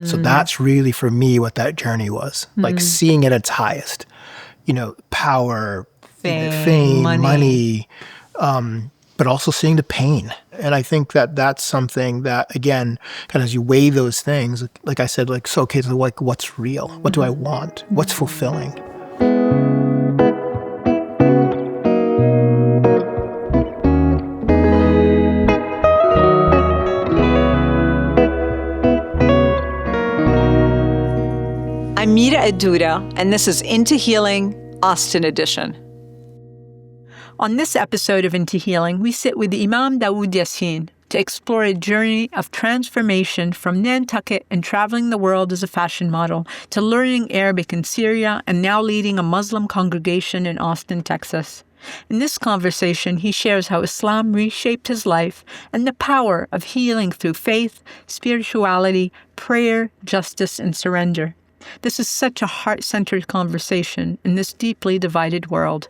So that's really, for me, what that journey was. Like seeing it at its highest. Power, fame, money, but also seeing the pain. And I think that that's something that, again, kind of as you weigh those things, like I said, like, so, okay, so like, what's real? What do I want? What's fulfilling? I'm Mira Kaddoura, and this is Into Healing, Austin Edition. On this episode of Into Healing, we sit with Imam Dawood Yasin to explore a journey of transformation from Nantucket and traveling the world as a fashion model to learning Arabic in Syria and now leading a Muslim congregation in Austin, Texas. In this conversation, he shares how Islam reshaped his life and the power of healing through faith, spirituality, prayer, justice, and surrender. This is such a heart-centered conversation in this deeply divided world.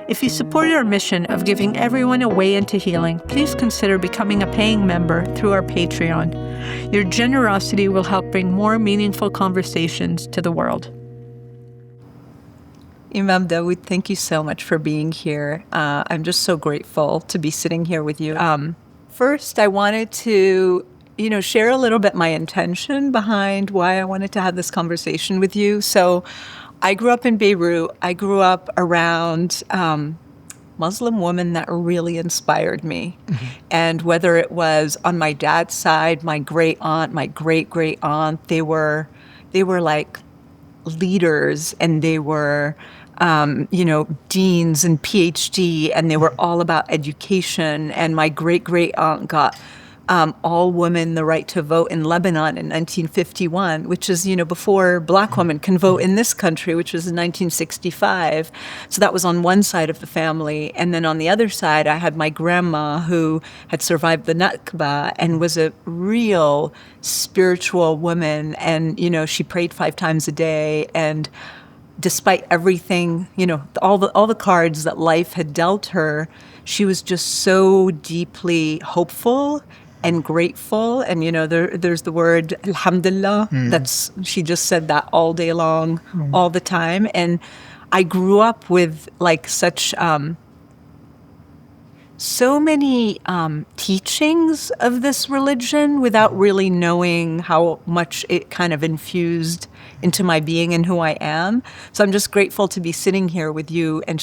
If you support our mission of giving everyone a way into healing, please consider becoming a paying member through our Patreon. Your generosity will help bring more meaningful conversations to the world. Imam Dawood, thank you so much for being here. I'm just so grateful to be sitting here with you. First, I wanted to share a little bit my intention behind why I wanted to have this conversation with you. So I grew up in Beirut. I grew up around Muslim women that really inspired me. Mm-hmm. And whether it was on my dad's side, my great aunt, my great aunt, they were like leaders, and they were deans and PhD, and they were all about education. And my great aunt got all women the right to vote in Lebanon in 1951, which is, before black women can vote in this country, which was in 1965. So that was on one side of the family. And then on the other side, I had my grandma who had survived the Nakba and was a real spiritual woman. And, she prayed 5 times a day. And despite everything, all the cards that life had dealt her, she was just so deeply hopeful and grateful. And, there's the word alhamdulillah. She just said that all day long, all the time. And I grew up with such, so many teachings of this religion without really knowing how much it kind of infused into my being and who I am. So I'm just grateful to be sitting here with you and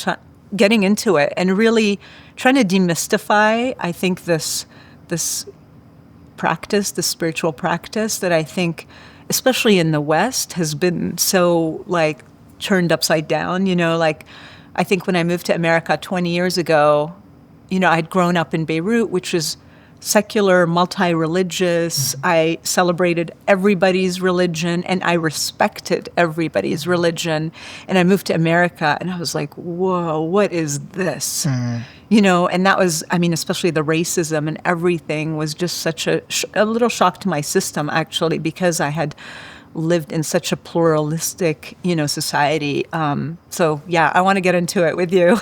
getting into it and really trying to demystify, I think, this practice, this spiritual practice that I think, especially in the West, has been so turned upside down. I think when I moved to America 20 years ago, I'd grown up in Beirut, which was secular, multi-religious. I celebrated everybody's religion and I respected everybody's religion. And I moved to America and I was like, whoa, what is this? And that was, especially the racism and everything was just such a little shock to my system, actually, because I had lived in such a pluralistic, society. So yeah, I want to get into it with you.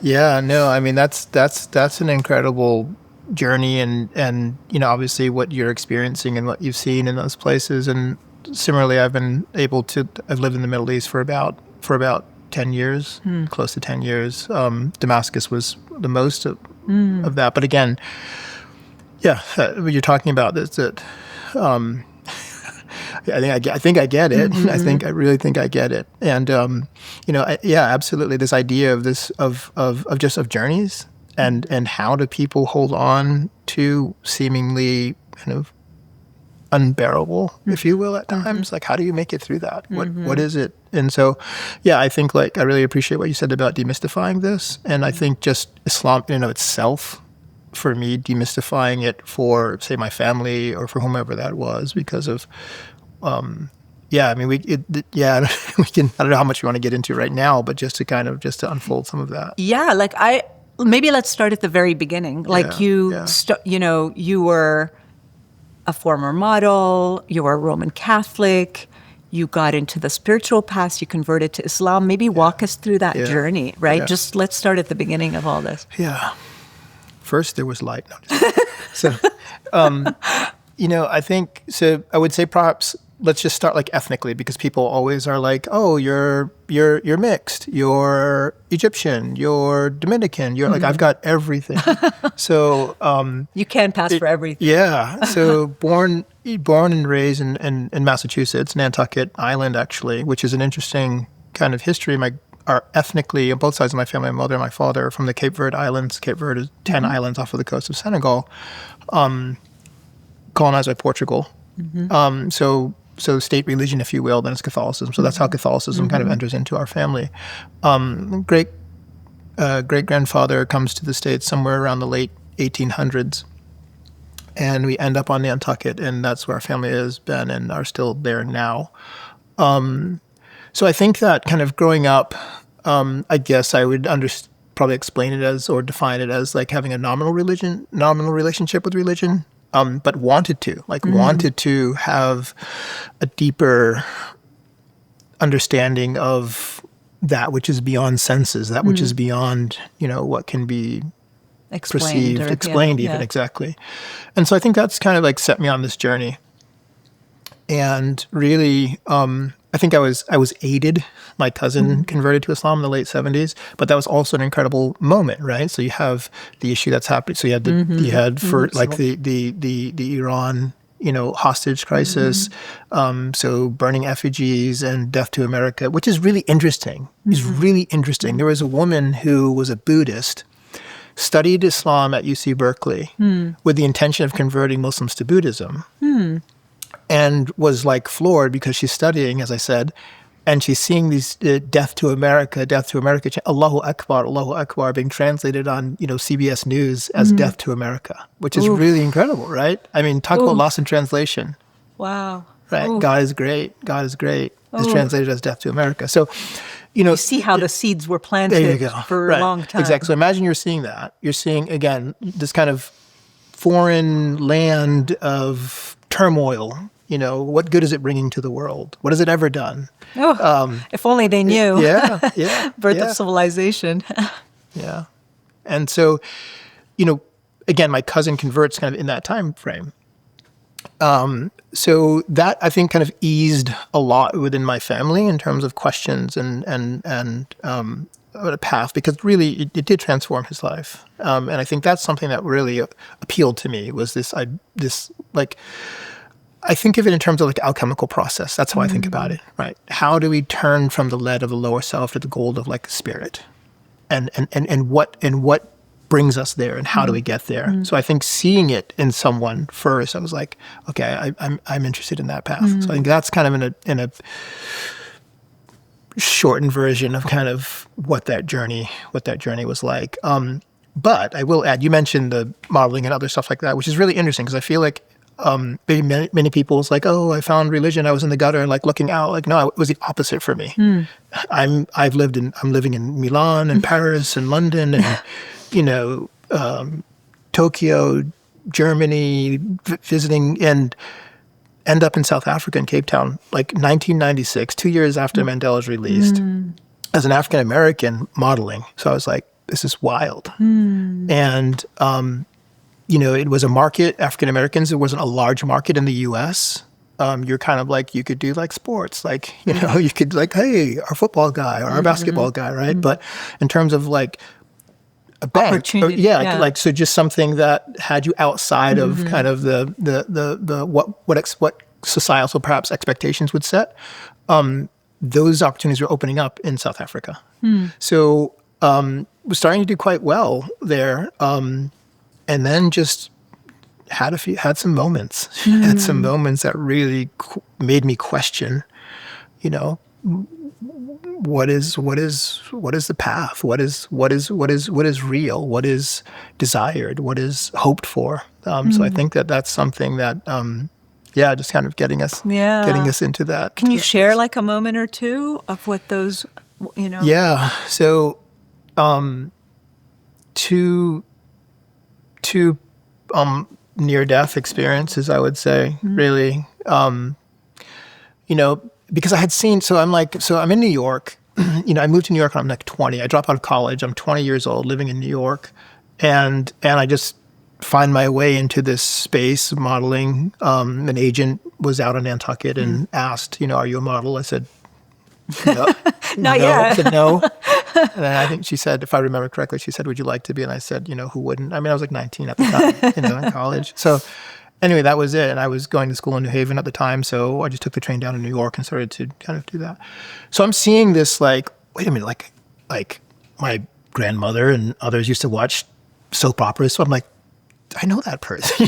Yeah, no, that's an incredible journey and obviously what you're experiencing and what you've seen in those places. And similarly, I've lived in the Middle East for about 10 years, close to 10 years. Damascus was the most of that. But again, when you're talking about this, that I think I get it. Mm-hmm. I really think I get it. And absolutely, this idea of this of journeys. And how do people hold on to seemingly kind of unbearable, if you will, at times? Like, how do you make it through that? What is it? And so, I think I really appreciate what you said about demystifying this. And I think just Islam in and of itself, for me, demystifying it for, say, my family or for whomever that was, because of, we can, I don't know how much we want to get into right now, but just to unfold some of that. Yeah, maybe let's start at the very beginning. You were a former model, you were a Roman Catholic, you got into the spiritual path, you converted to Islam. Maybe walk us through that journey, right? Yeah. Just let's start at the beginning of all this. Yeah. First there was light. No, so, I think so. I would say perhaps let's just start like ethnically, because people always are like, "Oh, you're mixed. You're Egyptian. You're Dominican. You're like I've got everything." So you can pass for everything. Yeah. So born and raised in Massachusetts, Nantucket Island, actually, which is an interesting kind of history. Are ethnically on both sides of my family, my mother and my father, are from the Cape Verde Islands. Cape Verde is 10 islands off of the coast of Senegal, colonized by Portugal. So state religion, if you will, then it's Catholicism. So that's how Catholicism kind of enters into our family. Great grandfather comes to the States somewhere around the late 1800s, and we end up on Nantucket, and that's where our family has been and are still there now. So I think that kind of growing up, I guess I would probably explain it as, or define it as, like having a nominal relationship with religion, but wanted to have a deeper understanding of that which is beyond senses, that which is beyond, what can be explained even, exactly. And so I think that's kind of like set me on this journey. And really, I think I was aided. My cousin converted to Islam in the late 70s, but that was also an incredible moment, right? So you have the issue that's happening. So you had the Iran, hostage crisis. So burning effigies and death to America, which is really interesting. It's really interesting. There was a woman who was a Buddhist, studied Islam at UC Berkeley with the intention of converting Muslims to Buddhism. And was like floored because she's studying, as I said, and she's seeing these death to America, Allahu Akbar being translated on, CBS News as death to America, which is really incredible, right? I mean, talk about loss in translation. Wow. Right? Oof. God is great. Is translated as death to America. So, you see how the seeds were planted for a long time. Exactly. So imagine you're seeing that. You're seeing, again, this kind of foreign land of turmoil. What good is it bringing to the world? What has it ever done? If only they knew. Yeah. Birth of civilization. Yeah. And so, again, my cousin converts kind of in that time frame. So that, I think, kind of eased a lot within my family in terms of questions and a path, because really it did transform his life. And I think that's something that really appealed to me, was I think of it in terms of like alchemical process. That's how I think about it, right? How do we turn from the lead of the lower self to the gold of like spirit? And what brings us there, and how do we get there? So I think seeing it in someone first, I was like, okay, I'm interested in that path. So I think that's kind of in a shortened version of kind of what that journey was like. But I will add, you mentioned the modeling and other stuff like that, which is really interesting, because I feel like maybe many people was like, oh, I found religion, I was in the gutter and like looking out. Like, no, it was the opposite for me. I'm living in Milan and Paris and London and Tokyo, Germany, visiting, and end up in South Africa in Cape Town, like 1996, 2 years after Mandela was released, as an African American modeling. So I was like, this is wild. And it was a market, African Americans. It wasn't a large market in the U.S. You're kind of like, you could do like sports, like, you could like, hey, our football guy or our basketball guy, right? But in terms of like a bank, so just something that had you outside of kind of the what societal perhaps expectations would set. Those opportunities were opening up in South Africa. So was starting to do quite well there. And then just had some moments, that really made me question, what is the path? What is real? What is desired? What is hoped for? So I think that's something that, just kind of getting us into that. Can you share like a moment or two of what those, Yeah. So, two near-death experiences, I would say, really. Because I had seen, I'm in New York. I moved to New York when I'm like 20. I dropped out of college. I'm 20 years old, living in New York. And I just find my way into this space modeling. An agent was out in Nantucket and asked, are you a model? I said, no. Not no. yet. I said, no. And I think she said, if I remember correctly, she said, would you like to be? And I said, who wouldn't? I mean, I was like 19 at the time, in college. So anyway, that was it. And I was going to school in New Haven at the time. So I just took the train down to New York and started to kind of do that. So I'm seeing this wait a minute, like my grandmother and others used to watch soap operas. So I'm like, I know that person.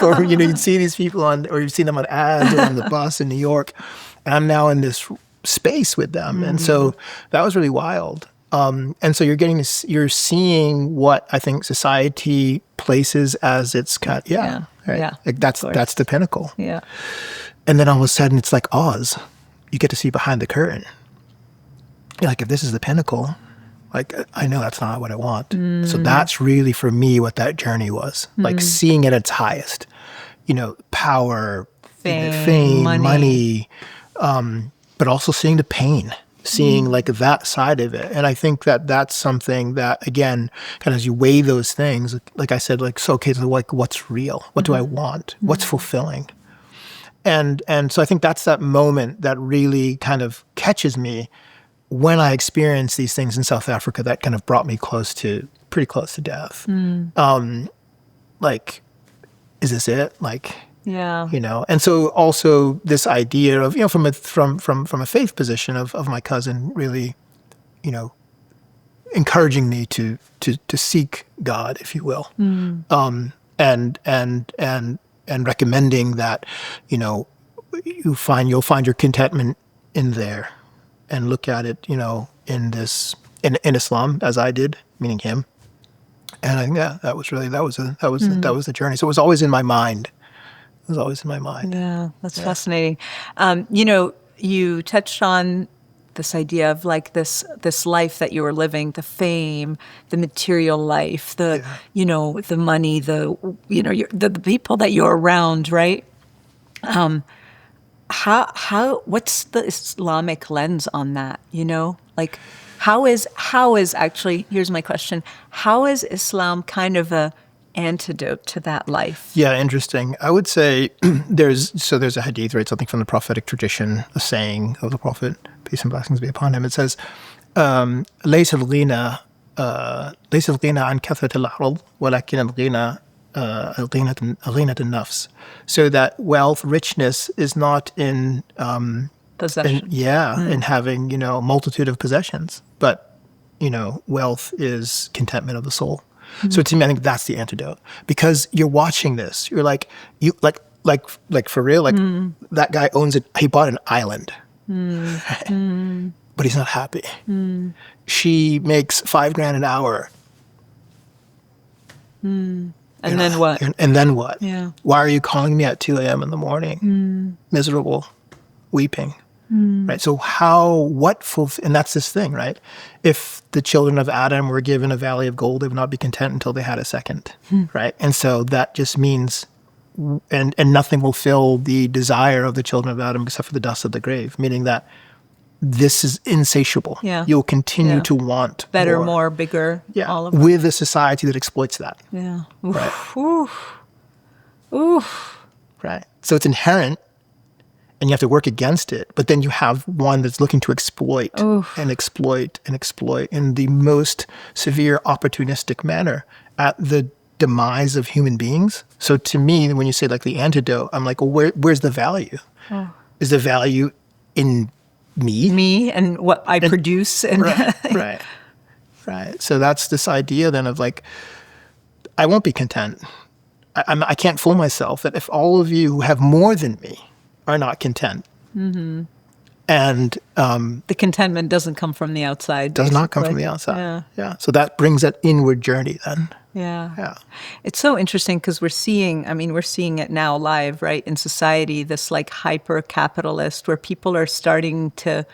Or, you'd see these people or you've seen them on ads or on the bus in New York. And I'm now in this space with them. And so that was really wild. And so you're seeing what I think society places as its kind. Yeah. Right. Yeah. Like that's the pinnacle. Yeah. And then all of a sudden it's like Oz. You get to see behind the curtain. You're like, if this is the pinnacle, like, I know that's not what I want. So that's really for me what that journey was. Like seeing it at its highest, power, fame, money, but also seeing the pain, seeing like that side of it. And I think that that's something that, again, kind of as you weigh those things, like I said, like, so, okay, so like, what's real? What do I want? What's fulfilling? And so I think that's that moment that really kind of catches me when I experienced these things in South Africa that kind of brought me pretty close to death. Like, is this it? Like, yeah. And so also this idea of, from a faith position of my cousin really, encouraging me to seek God, if you will. And recommending that, you'll find your contentment in there. And look at it, in Islam, as I did, meaning him. And I think that was the journey. So it was always in my mind. Yeah, that's fascinating. You touched on this idea of like this life that you were living, the fame, the material life, the money, the people that you're around, right? What's the Islamic lens on that? Like how is actually, here's my question, how is Islam kind of a antidote to that life? Yeah, interesting. I would say there's a hadith, right? Something from the prophetic tradition, a saying of the Prophet, peace and blessings be upon him. It says, ليس الغنى عن كثرة العرض ولكن الغنى غنى النفس. So that wealth, richness is not in possession. In having, a multitude of possessions, but, wealth is contentment of the soul. So to me, I think that's the antidote, because you're watching this. You're like, like for real, like that guy owns it. He bought an island, but he's not happy. She makes $5,000 an hour. And then what? And then what? Yeah. Why are you calling me at 2 a.m. in the morning? Miserable, weeping. Right. So and that's this thing, right? If the children of Adam were given a valley of gold, they would not be content until they had a second. Right. And so that just means, and nothing will fill the desire of the children of Adam except for the dust of the grave, meaning that this is insatiable. Yeah. You'll continue to want better, more, bigger. Yeah. All of it. With a society that exploits that. Yeah. Right. Oof. Right. So it's inherent, and you have to work against it. But then you have one that's looking to exploit and exploit and exploit in the most severe opportunistic manner at the demise of human beings. So to me, when you say like the antidote, I'm like, well, where's the value? Is the value in me and what I produce? And right. So that's this idea then of like, I won't be content. I can't fool myself that if all of you who have more than me are not content, and the contentment doesn't come from the outside. Does not come from the outside. Yeah. So that brings that inward journey then. Yeah. It's so interesting because we're seeing it now live, right, in society, this like hyper-capitalist where people are starting to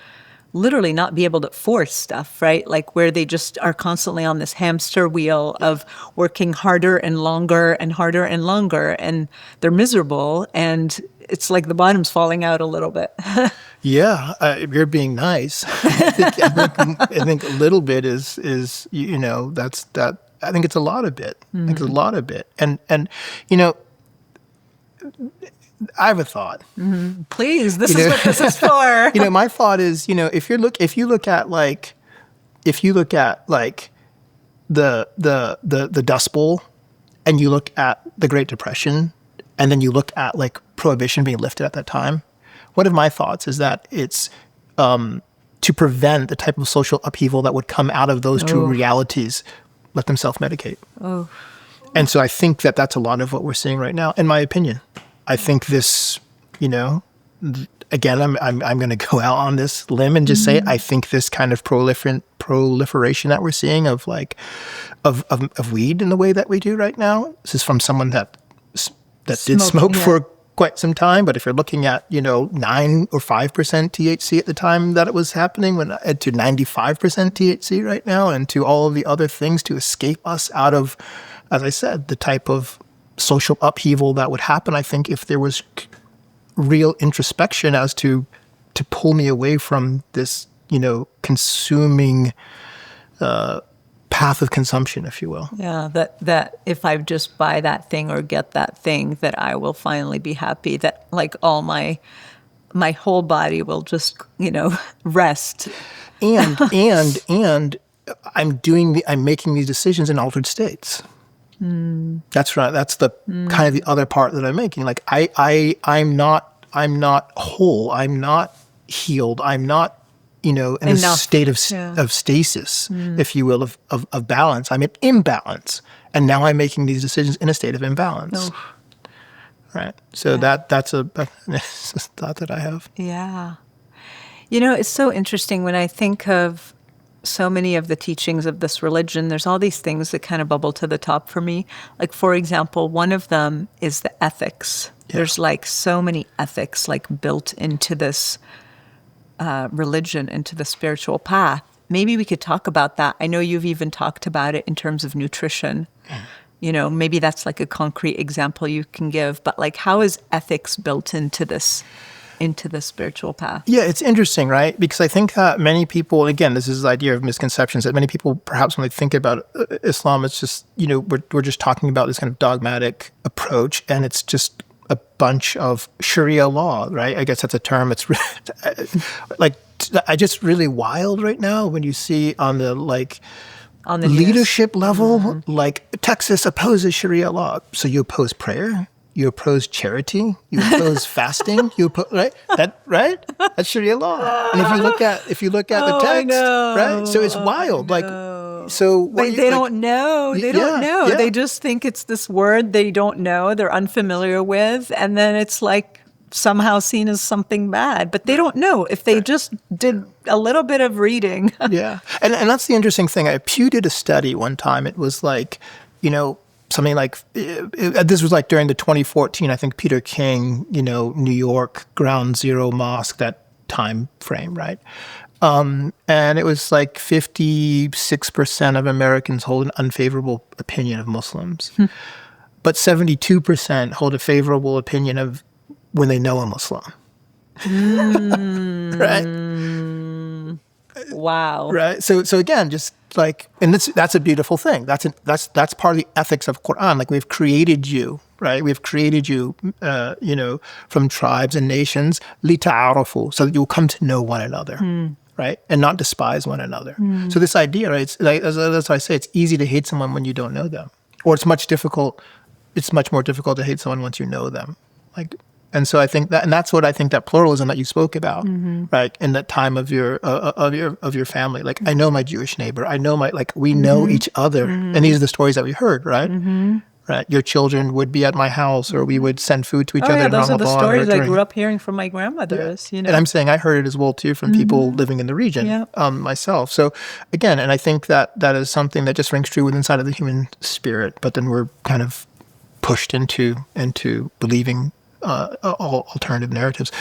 literally not be able to force stuff, right? Like where they just are constantly on this hamster wheel of working harder and longer and harder and longer, and they're miserable, and it's like the bottom's falling out a little bit. You're being nice. I think a little bit is that's that. I think it's a lot of it. I think it's a lot of it. And you know, I have a thought. Please, this is what this is for. You know, my thought is, you know, if you look at like the Dust Bowl, and you look at the Great Depression, and then you look at like prohibition being lifted at that time, one of my thoughts is that it's to prevent the type of social upheaval that would come out of those two realities, let them self-medicate. Oh. And so I think that that's a lot of what we're seeing right now, in my opinion. I think this, you know, again, I'm going to go out on this limb and just say I think this kind of proliferation that we're seeing of like of weed in the way that we do right now. This is from someone that did smoke for quite some time, but if you're looking at, you know, 9 or 5% THC at the time that it was happening, to 95% THC right now, and to all of the other things to escape us out of, as I said, the type of social upheaval that would happen, I think, if there was real introspection as to pull me away from this, you know, consuming path of consumption, if you will. Yeah, that if I just buy that thing or get that thing, that I will finally be happy, that like all my whole body will just, you know, rest. And I'm making these decisions in altered states. That's right. That's the kind of the other part that I'm making. Like I'm not whole. I'm not healed. I'm not, you know, in a state of stasis, if you will, of balance. I'm in imbalance, and now I'm making these decisions in a state of imbalance. Oh. Right. So that's a thought that I have. Yeah. You know, it's so interesting when I think of so many of the teachings of this religion, there's all these things that kind of bubble to the top for me. Like, for example, one of them is the ethics. Yeah. There's like so many ethics like built into this religion, into the spiritual path. Maybe we could talk about that. I know you've even talked about it in terms of nutrition. You know, maybe that's like a concrete example you can give. But like, how is ethics built into this? Into the spiritual path? Yeah, it's interesting, right? Because I think that many people, again, this is the idea of misconceptions, that many people perhaps when they think about Islam, it's just, you know, we're just talking about this kind of dogmatic approach, and it's just a bunch of Sharia law, right? I guess that's a term. It's like, I just really wild right now when you see on the leadership level, like Texas opposes Sharia law. So you oppose prayer? You oppose charity. You oppose fasting. Right? That's Sharia law. And if you look at the text, right? So it's wild. Like, so they don't know. They don't know. Yeah. They just think it's this word they don't know. They're unfamiliar with, and then it's like somehow seen as something bad. But they don't know if they just did a little bit of reading. Yeah, and that's the interesting thing. Pew did a study one time. It was like, you know, something like, this was like during the 2014, I think, Peter King, you know, New York Ground Zero Mosque, that time frame, right? And it was like 56% of Americans hold an unfavorable opinion of Muslims. But 72% hold a favorable opinion of when they know a Muslim. Right? Wow. Right. So again, just like, and that's a beautiful thing. That's part of the ethics of Quran. Like, we've created you, right? We've created you, you know, from tribes and nations, lita'arafu, so that you'll come to know one another, right? And not despise one another. So this idea, right? It's like, that's what I say. It's easy to hate someone when you don't know them, or it's much more difficult to hate someone once you know them. Like. And so I think that, and that's what I think that pluralism that you spoke about, right? In that time of your family, like, I know my Jewish neighbor, I know we know each other, and these are the stories that we heard, right? Right. Your children would be at my house, or we would send food to each other. Those are the stories I grew up hearing from my grandmothers. Yeah. You know, and I'm saying I heard it as well too from people living in the region, myself. So again, and I think that is something that just rings true within inside of the human spirit, but then we're kind of pushed into believing all alternative narratives.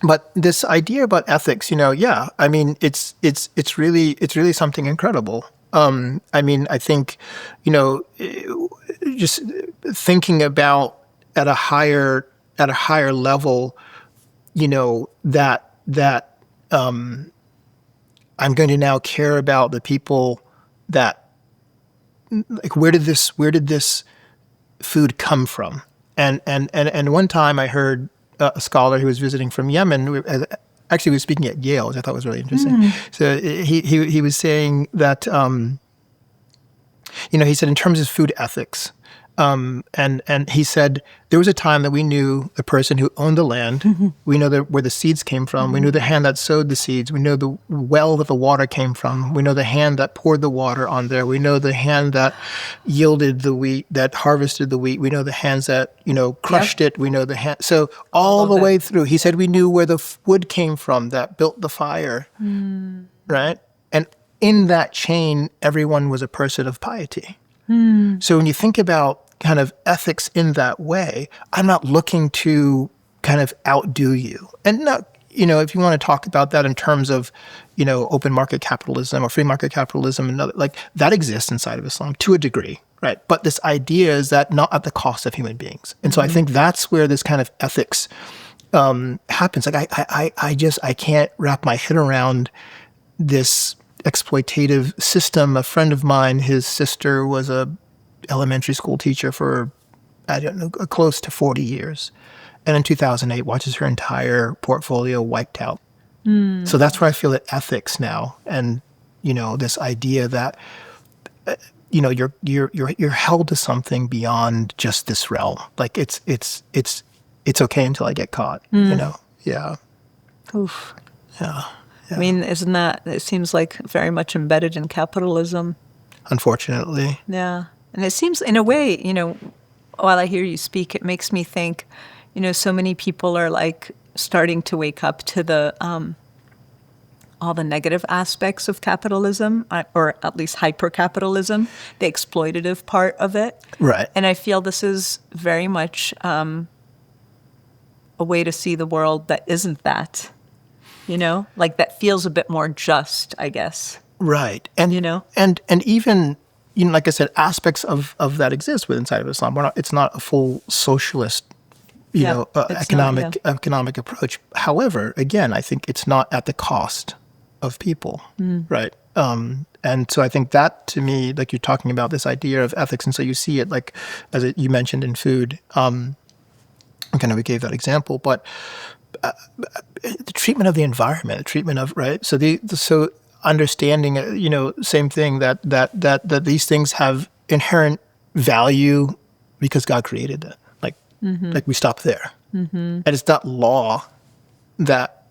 But this idea about ethics, you know, I mean, it's really something incredible. I mean, I think, you know, just thinking about at a higher level, you know, that I'm going to now care about the people that like where did this food come from? And one time I heard a scholar who was visiting from Yemen. Actually, we were speaking at Yale, which I thought was really interesting. So he was saying that he said in terms of food ethics. And he said there was a time that we knew the person who owned the land. We know where the seeds came from. We knew the hand that sowed the seeds. We know the well that the water came from. We know the hand that poured the water on there. We know the hand that yielded the wheat, that harvested the wheat. We know the hands that crushed it. We know the hand. So all the way through, he said we knew where the wood came from that built the fire, right? And in that chain, everyone was a person of piety. So when you think about kind of ethics in that way, I'm not looking to kind of outdo you. And not, if you want to talk about that in terms of, open market capitalism or free market capitalism, and other, like that exists inside of Islam to a degree, right? But this idea is that not at the cost of human beings. And so I think that's where this kind of ethics happens. Like I can't wrap my head around this exploitative system. A friend of mine, his sister was a elementary school teacher for, I don't know, close to 40 years. And in 2008, watches her entire portfolio wiped out. So that's where I feel that ethics now, and, this idea that, you're held to something beyond just this realm. Like it's okay until I get caught, Yeah. Oof. Yeah. I mean, it seems like very much embedded in capitalism. Unfortunately. Yeah. And it seems, in a way, while I hear you speak, it makes me think, so many people are like starting to wake up to the all the negative aspects of capitalism, or at least hyper-capitalism, the exploitative part of it. Right. And I feel this is very much a way to see the world that isn't that, like that feels a bit more just, I guess. Right. And, and even, like I said, aspects of that exist within inside of Islam. It's not a full socialist, economic approach. However, again, I think it's not at the cost of people, right? And so I think that, to me, like you're talking about this idea of ethics, and so you see it like, you mentioned in food, kind of we gave that example, but the treatment of the environment, the treatment of, right? So so understanding, same thing that these things have inherent value because God created it. Like we stop there. And it's not law that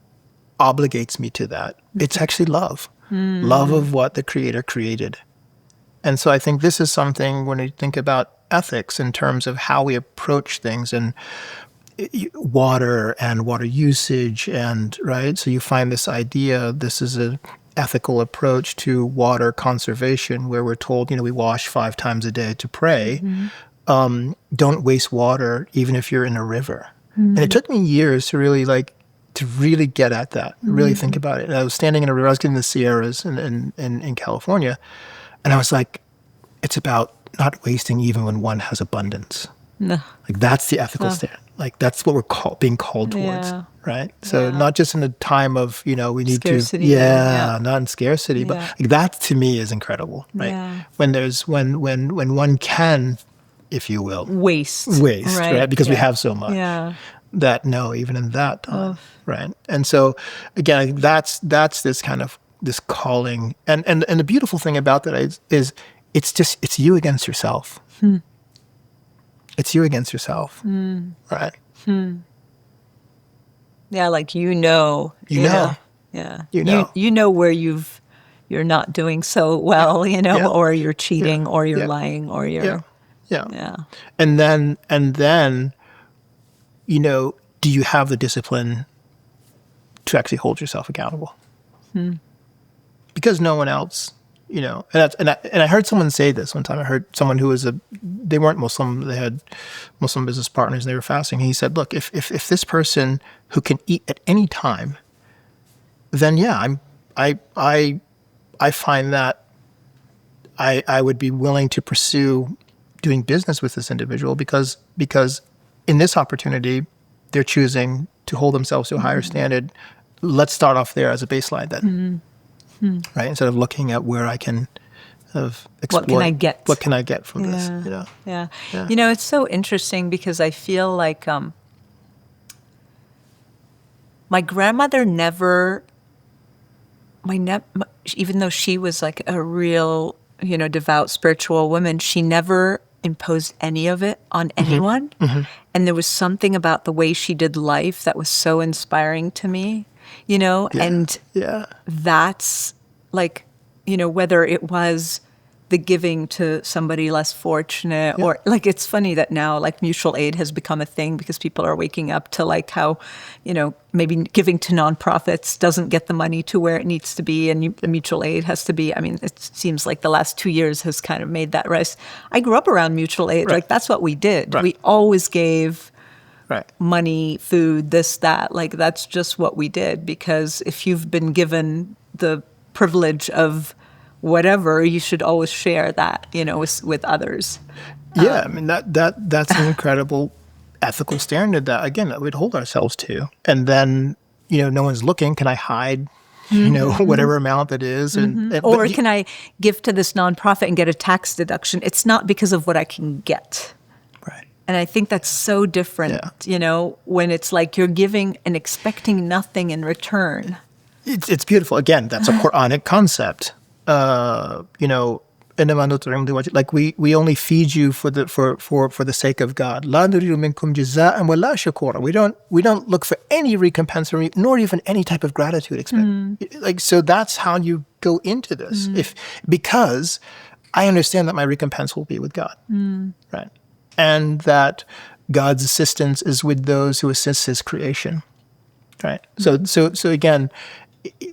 obligates me to that. It's actually love. Love of what the Creator created. And so I think this is something when you think about ethics in terms of how we approach things and water and water usage, and right. So you find this idea, this is an ethical approach to water conservation, where we're told, we wash 5 times a day to pray. Don't waste water, even if you're in a river. And it took me years to really get at that, really think about it. And I was standing in a river. I was getting the Sierras in California, and I was like, it's about not wasting even when one has abundance. No. Like that's the ethical stand. Like that's what we're being called towards, right? So not just in a time of, we need scarcity, not in scarcity, but like, that to me is incredible, right? Yeah. When one can, if you will, waste, right? Because we have so much. Yeah. That even in that time, right? And so again, that's this kind of this calling, and the beautiful thing about that is it's you against yourself. It's you against yourself, right? Yeah, like you know, yeah, you know where you're not doing so well, or you're cheating, or you're lying, or you're and then. Do you have the discipline to actually hold yourself accountable? Because no one else, and I heard someone say this one time. I heard someone who they weren't Muslim, they had Muslim business partners, and they were fasting. And he said, look, if this person who can eat at any time, then I find that I would be willing to pursue doing business with this individual because in this opportunity, they're choosing to hold themselves to a higher standard. Let's start off there as a baseline then, right? Instead of looking at where I can of what can I get? What can I get from this? Yeah. Yeah. It's so interesting because I feel like my grandmother never, even though she was like a real, devout spiritual woman, she never imposed any of it on anyone. And there was something about the way she did life that was so inspiring to me, and that's like, whether it was the giving to somebody less fortunate or like, it's funny that now like mutual aid has become a thing because people are waking up to like how, maybe giving to nonprofits doesn't get the money to where it needs to be. And mutual aid has to be, it seems like the last 2 years has kind of made that rise. I grew up around mutual aid. Right. Like that's what we did. Right. We always gave money, food, this, that, like that's just what we did. Because if you've been given the privilege of whatever, you should always share that, with others. Yeah, that's an incredible ethical standard that, again, that we'd hold ourselves to. And then, no one's looking. Can I hide, whatever amount that is? Or can I give to this nonprofit and get a tax deduction? It's not because of what I can get. Right. And I think that's so different, when it's like you're giving and expecting nothing in return. It's beautiful. Again, that's a Quranic concept. Like we only feed you for the sake of God. لا نريد منكم جزاء ولا شكورا. We don't look for any recompense nor even any type of gratitude. Like, so that's how you go into this. Because I understand that my recompense will be with God, right? And that God's assistance is with those who assist His creation, right? So again,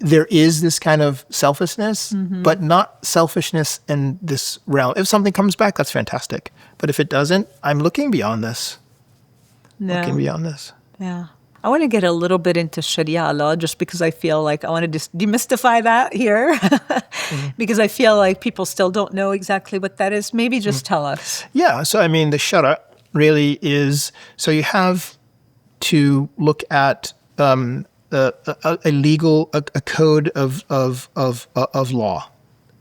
there is this kind of selfishness, but not selfishness in this realm. If something comes back, that's fantastic. But if it doesn't, I'm looking beyond this. Looking beyond this. Yeah. I want to get a little bit into Sharia law just because I feel like I want to just demystify that here because I feel like people still don't know exactly what that is. Maybe just tell us. Yeah. So, the Shara really is, so you have to look at a code of law,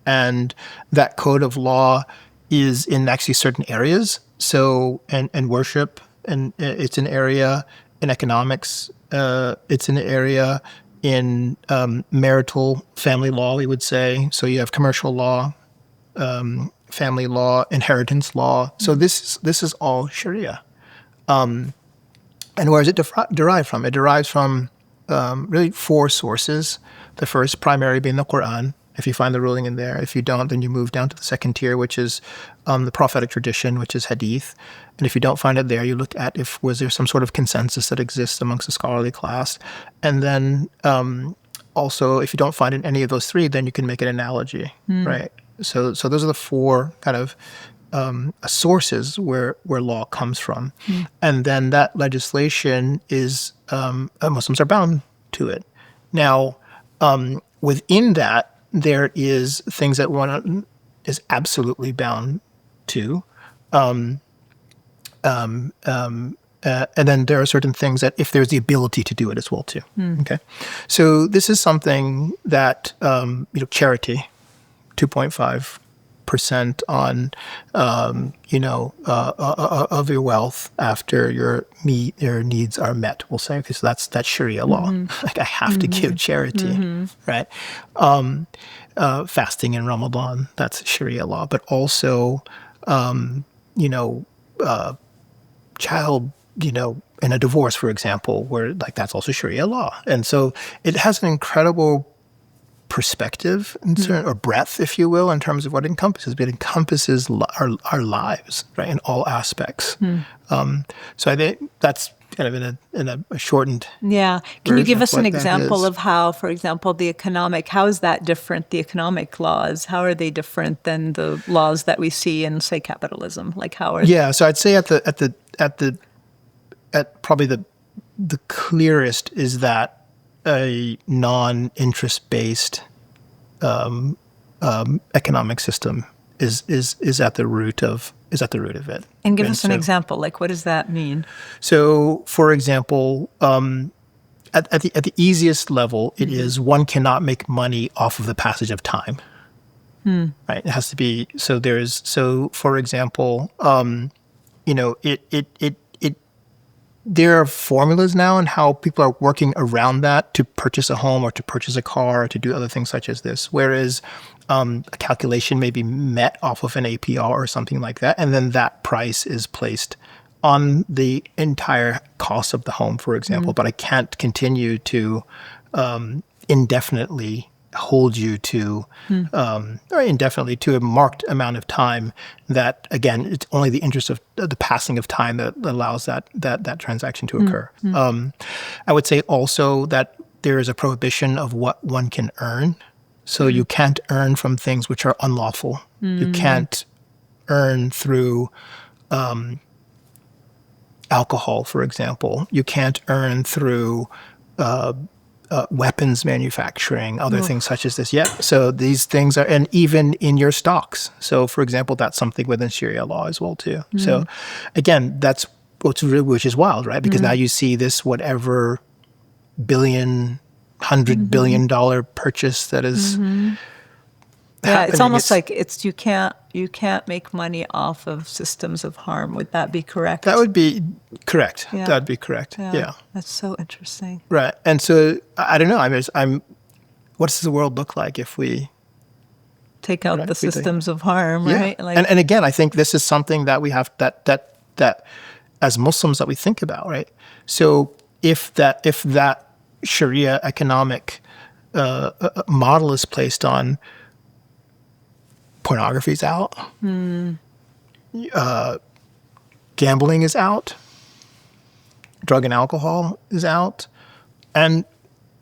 and that code of law is in actually certain areas. So and worship, and it's an area in economics. It's an area in marital family law, we would say. So you have commercial law, family law, inheritance law. So this is all Sharia. And where does it derive from? It derives from really 4 sources. The first primary being the Quran, if you find the ruling in there. If you don't, then you move down to the second tier, which is the prophetic tradition, which is hadith. And if you don't find it there, you look at was there some sort of consensus that exists amongst the scholarly class. And then also, if you don't find it in any of those 3, then you can make an analogy, right? So those are the 4 kind of sources where law comes from. And then that legislation is, Muslims are bound to it. Now, within that, there is things that one is absolutely bound to. And then there are certain things that if there's the ability to do it as well too. Okay. So this is something that, charity, 2.5% on, of your wealth after your needs are met, we'll say, because that's Sharia law. Like I have to give charity, right? Fasting in Ramadan, that's Sharia law. But also, child, in a divorce, for example, where like that's also Sharia law. And so it has an incredible perspective or breadth, if you will, in terms of what it encompasses. But it encompasses our lives, right, in all aspects. So I think that's kind of in a shortened. Yeah. Can you give us an example of how, for example, how is that different? The economic laws, how are they different than the laws that we see in, say, capitalism? Like how are? Yeah. So I'd say at probably the clearest is that a non-interest based economic system is at the root of it. And give us an example. Like, what does that mean? So, for example, at the easiest level, it is one cannot make money off of the passage of time, right? It has to be, so for example, there are formulas now and how people are working around that to purchase a home or to purchase a car or to do other things such as this. Whereas a calculation may be met off of an APR or something like that, and then that price is placed on the entire cost of the home, for example. But I can't continue to indefinitely hold you to, or indefinitely to a marked amount of time that, again, it's only the interest of the passing of time that allows that transaction to occur. I would say also that there is a prohibition of what one can earn. So you can't earn from things which are unlawful. You can't earn through alcohol, for example. You can't earn through weapons manufacturing, other things such as this. Yeah. So these things are, and even in your stocks. So, for example, that's something within Syria law as well too. So, again, that's which is wild, right? Because now you see this whatever $100 billion purchase that is. Yeah, it's almost like you can't make money off of systems of harm. Would that be correct? That would be correct. Yeah. That would be correct. Yeah. That's so interesting. Right. And so I don't know. What does the world look like if we take out the systems of harm, right? Like, and again, I think this is something that we have that as Muslims that we think about, right? So if that Sharia economic model is placed on, pornography's out, gambling is out, drug and alcohol is out, and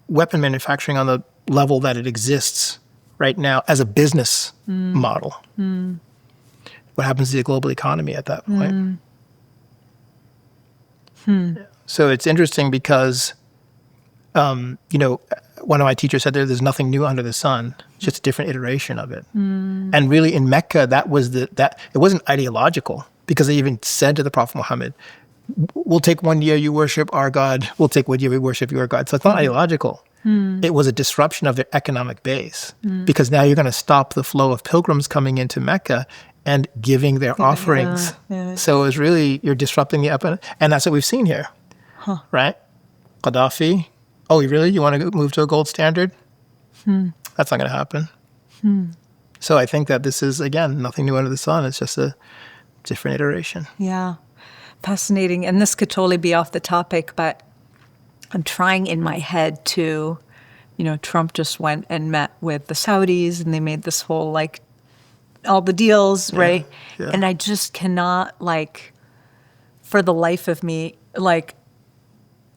weapon manufacturing on the level that it exists right now as a business model. What happens to the global economy at that point? So it's interesting because, one of my teachers said there's nothing new under the sun, just a different iteration of it. And really in Mecca, that it wasn't ideological, because they even said to the Prophet Muhammad, we'll take 1 year you worship our God, we'll take 1 year we worship your God. So it's not ideological. It was a disruption of their economic base, because now you're going to stop the flow of pilgrims coming into Mecca and giving their offerings. So it's really, you're disrupting the and that's what we've seen here, right? Gaddafi. Oh, really? You want to move to a gold standard? That's not going to happen. So I think that this is, again, nothing new under the sun. It's just a different iteration. Yeah. Fascinating. And this could totally be off the topic, but I'm trying in my head to, Trump just went and met with the Saudis and they made this whole, all the deals, right? Yeah. And I just cannot, for the life of me,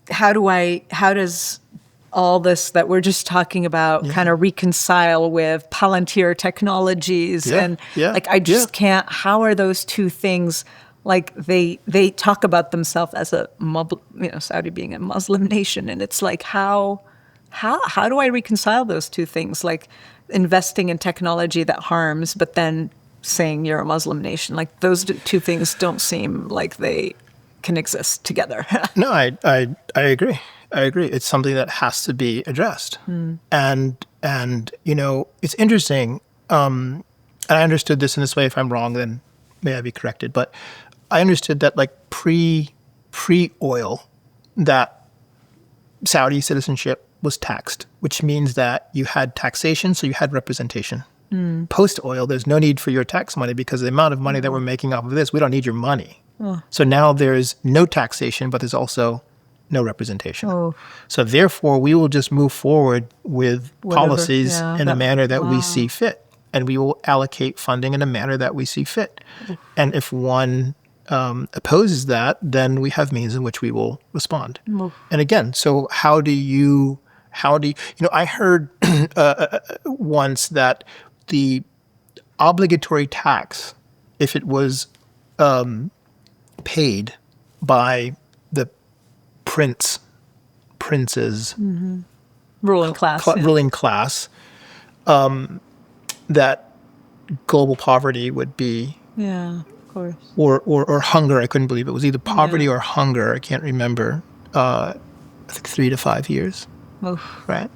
how does all this that we're just talking about kind of reconcile with Palantir Technologies? I just can't. How are those two things, they talk about themselves as a, Saudi being a Muslim nation, and it's how do I reconcile those two things? Investing in technology that harms, but then saying you're a Muslim nation. Those two things don't seem like they can exist together. No, I agree. I agree. It's something that has to be addressed. And it's interesting. And I understood this in this way. If I'm wrong, then may I be corrected. But I understood that pre-oil, that Saudi citizenship was taxed, which means that you had taxation, so you had representation. Post-oil, there's no need for your tax money, because the amount of money that we're making off of this, we don't need your money. So now there's no taxation, but there's also no representation. So therefore, we will just move forward with policies in a manner that we see fit. And we will allocate funding in a manner that we see fit. And if one opposes that, then we have means in which we will respond. And again, so how do you, I heard once that the obligatory tax, if it was paid by the princes, ruling class, that global poverty would be, of course, or hunger. I couldn't believe it was either poverty or hunger. I can't remember. I think 3 to 5 years. Right.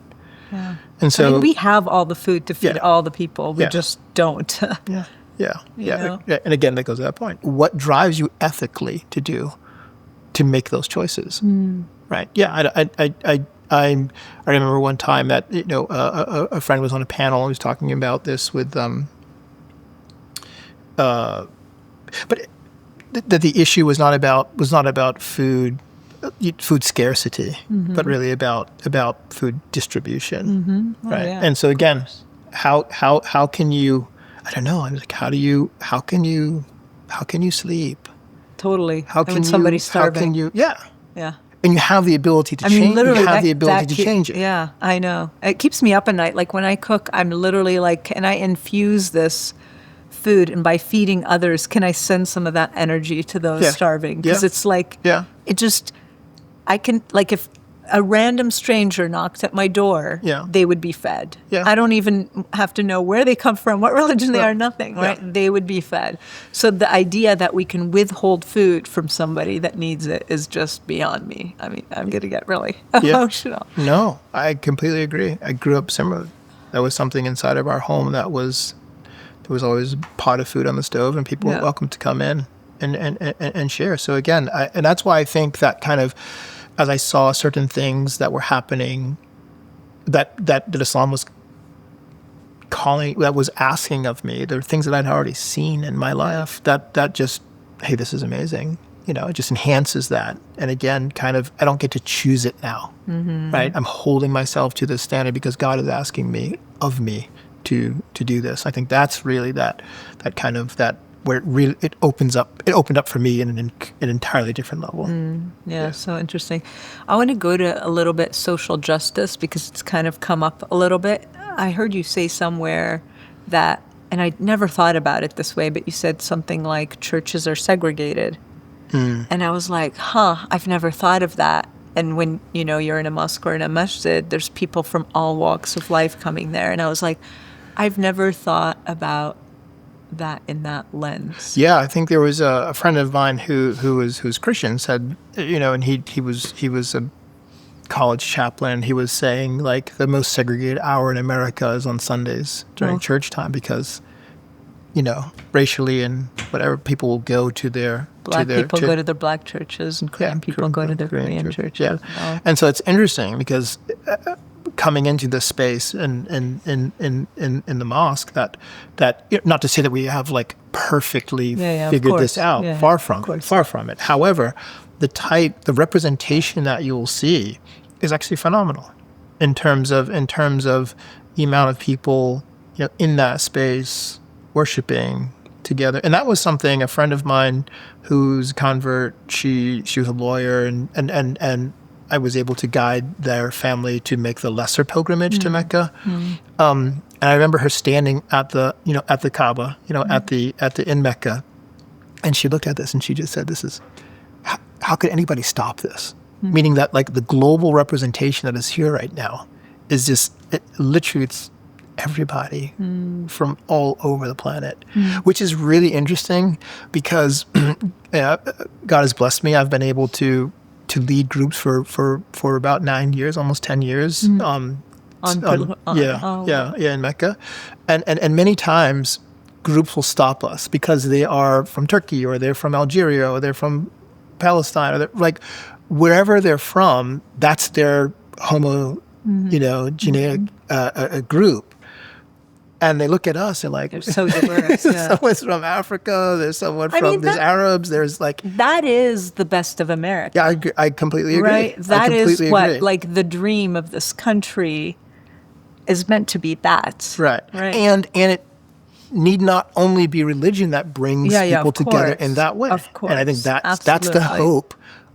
Yeah. And so I mean, we have all the food to feed Yeah. all the people. We Yeah. just don't. Yeah. Yeah. know? Yeah. And again, that goes to that point. What drives you ethically to make those choices? Right. Yeah. I remember one time that, a friend was on a panel and was talking about this with, but that the issue was not about food scarcity, but really about food distribution, right? yeah, And so again, how can you? I don't know. I'm like, how can you sleep? Totally. How And can when you? somebody's How starving. can you? Yeah. Yeah. And you have the ability to I mean, change. literally, You have that, the ability to that change it. Yeah, I know. It keeps me up at night. Like when I cook, I'm literally like, can I infuse this food? And by feeding others, can I send some of that energy to those Yeah. starving? Because Yeah. it's like, Yeah. it just, I can, like if a random stranger knocked at my door, Yeah. they would be fed. Yeah. I don't even have to know where they come from, what religion they Right. are, nothing, right? Yeah. They would be fed. So the idea that we can withhold food from somebody that needs it is just beyond me. I mean, I'm going to get really emotional. No, I completely agree. I grew up similar. That was something inside of our home there was always a pot of food on the stove, and people were welcome to come in and share. So again, and that's why I think that kind of, as I saw certain things that were happening, that Islam was calling, that was asking of me, there were things that I'd already seen in my life that just, hey, this is amazing. It just enhances that. And again, kind of, I don't get to choose it now, right? I'm holding myself to this standard because God is asking of me to do this. I think that's really that kind of that where it opened up for me in an entirely different level. Yeah, so interesting. I want to go to a little bit social justice because it's kind of come up a little bit. I heard you say somewhere that, and I never thought about it this way, but you said something like churches are segregated. And I was like, I've never thought of that. And when, you're in a mosque or in a masjid, there's people from all walks of life coming there. And I was like, I've never thought about that in that lens. Yeah, I think there was a friend of mine who's Christian said, and he was a college chaplain. He was saying like the most segregated hour in America is on Sundays during church time because, racially and whatever, people will go to their Black people go to their black churches, and Korean people go to their Korean churches. Yeah, and so it's interesting because coming into this space in the mosque, that not to say that we have like perfectly figured this out, far from it. However, the representation that you will see is actually phenomenal in terms of the amount of people in that space worshiping together. And that was something a friend of mine who's a convert, she was a lawyer and I was able to guide their family to make the lesser pilgrimage to Mecca. And I remember her standing at the Kaaba, in Mecca, and she looked at this and she just said, "This is how could anybody stop this?" Meaning that like the global representation that is here right now is just literally it's everybody from all over the planet, which is really interesting because God has blessed me. I've been able to lead groups for about 9 years, almost 10 years. In Mecca, and many times groups will stop us because they are from Turkey or they're from Algeria or they're from Palestine or they're like wherever they're from. That's their generic group. And they look at us and like, they're so diverse. Someone's from Africa. There's someone there's Arabs. There's like that is the best of America. Yeah, I completely agree. Right, that is what like the dream of this country is meant to be. That right. And it need not only be religion that brings people together in that way. Of course, and I think that's the hope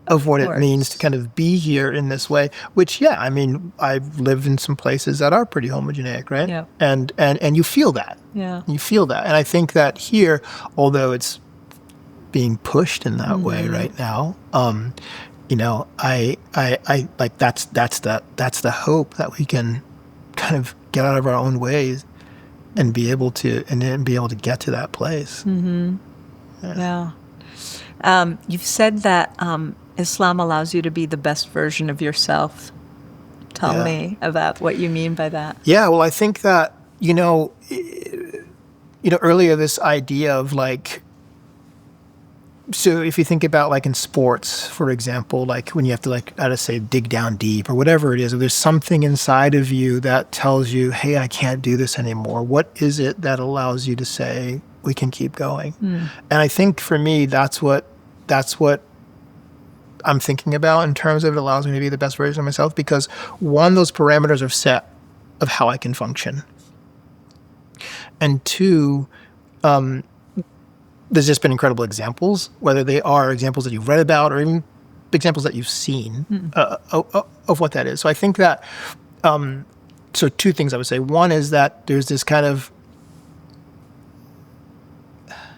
of what it means to kind of be here in this way, which, I mean, I've lived in some places that are pretty homogeneic, right? Yeah. And you feel that. Yeah. You feel that. And I think that here, although it's being pushed in that way right now, I like that's the hope that we can kind of get out of our own ways and be able to get to that place. Yeah. You've said that Islam allows you to be the best version of yourself. Tell me about what you mean by that. Yeah, well, I think that, earlier this idea of like, so if you think about like in sports, for example, like when you have to like, I would say, dig down deep or whatever it is, or there's something inside of you that tells you, hey, I can't do this anymore. What is it that allows you to say, we can keep going? And I think for me, that's what I'm thinking about in terms of it allows me to be the best version of myself, because one, those parameters are set of how I can function. And two, there's just been incredible examples, whether they are examples that you've read about or even examples that you've seen of what that is. So I think that, so two things I would say. One is that there's this kind of,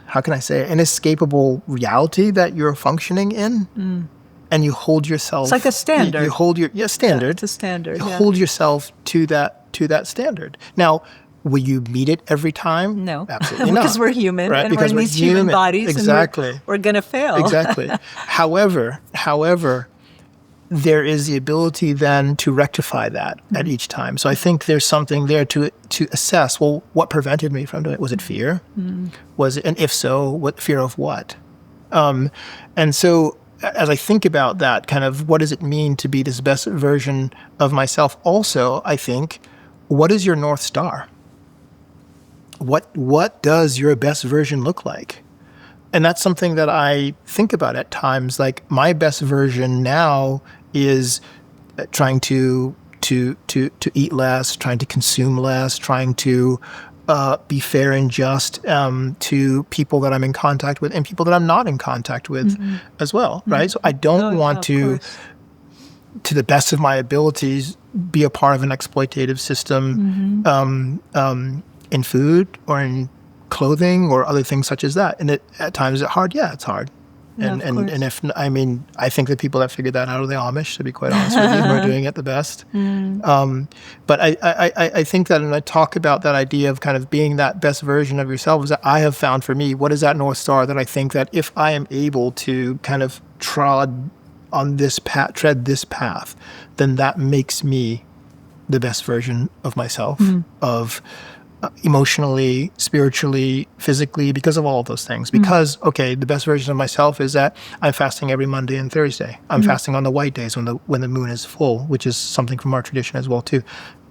how can I say it, inescapable reality that you're functioning in, and you hold yourself. It's like a standard. You hold your standard. Yeah, it's a standard. You hold yourself to that standard. Now, will you meet it every time? No, absolutely not. Because we're human, right? and Because we're in these human bodies. Exactly. And we're going to fail. Exactly. However, there is the ability then to rectify that at each time. So I think there's something there to assess, well, what prevented me from doing it? Was it fear? Was it, and if so, what fear of what? And so as I think about that, kind of what does it mean to be this best version of myself? Also, I think, what is your North Star? What does your best version look like? And that's something that I think about at times. Like my best version now is trying to eat less, trying to consume less, trying to be fair and just to people that I'm in contact with and people that I'm not in contact with as well, right? So I don't want to the best of my abilities, be a part of an exploitative system in food or in clothing or other things such as that. And at times it's hard. Yeah, it's hard. And I think the people that figured that out are the Amish, to be quite honest with you, who are doing it the best. But I think that when I talk about that idea of kind of being that best version of yourself, is that I have found for me, what is that North Star that I think that if I am able to kind of tread this path, then that makes me the best version of myself, of emotionally, spiritually, physically, because of all of those things. Because, the best version of myself is that I'm fasting every Monday and Thursday. I'm fasting on the white days when the moon is full, which is something from our tradition as well, too.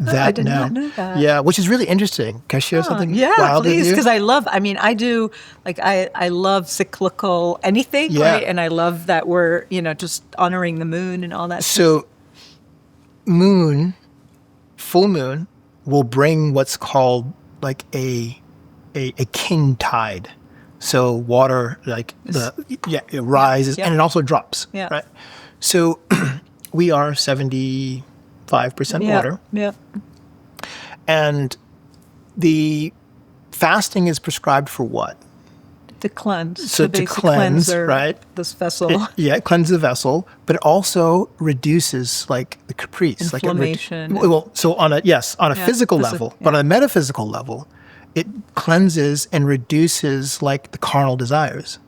I did not know that. Yeah, which is really interesting. Can I share something wild with you? Yeah, please, because I love cyclical anything, right? And I love that we're, just honoring the moon and all that stuff. So, full moon, will bring what's called like a king tide. So water it rises and it also drops. Yeah. Right. So we are 75% water. Yeah. And the fasting is prescribed for what? To cleanse. So to cleanse, right? This vessel. It cleanses the vessel, but it also reduces like the caprice. Inflammation. On a physical level, but on a metaphysical level, it cleanses and reduces like the carnal desires.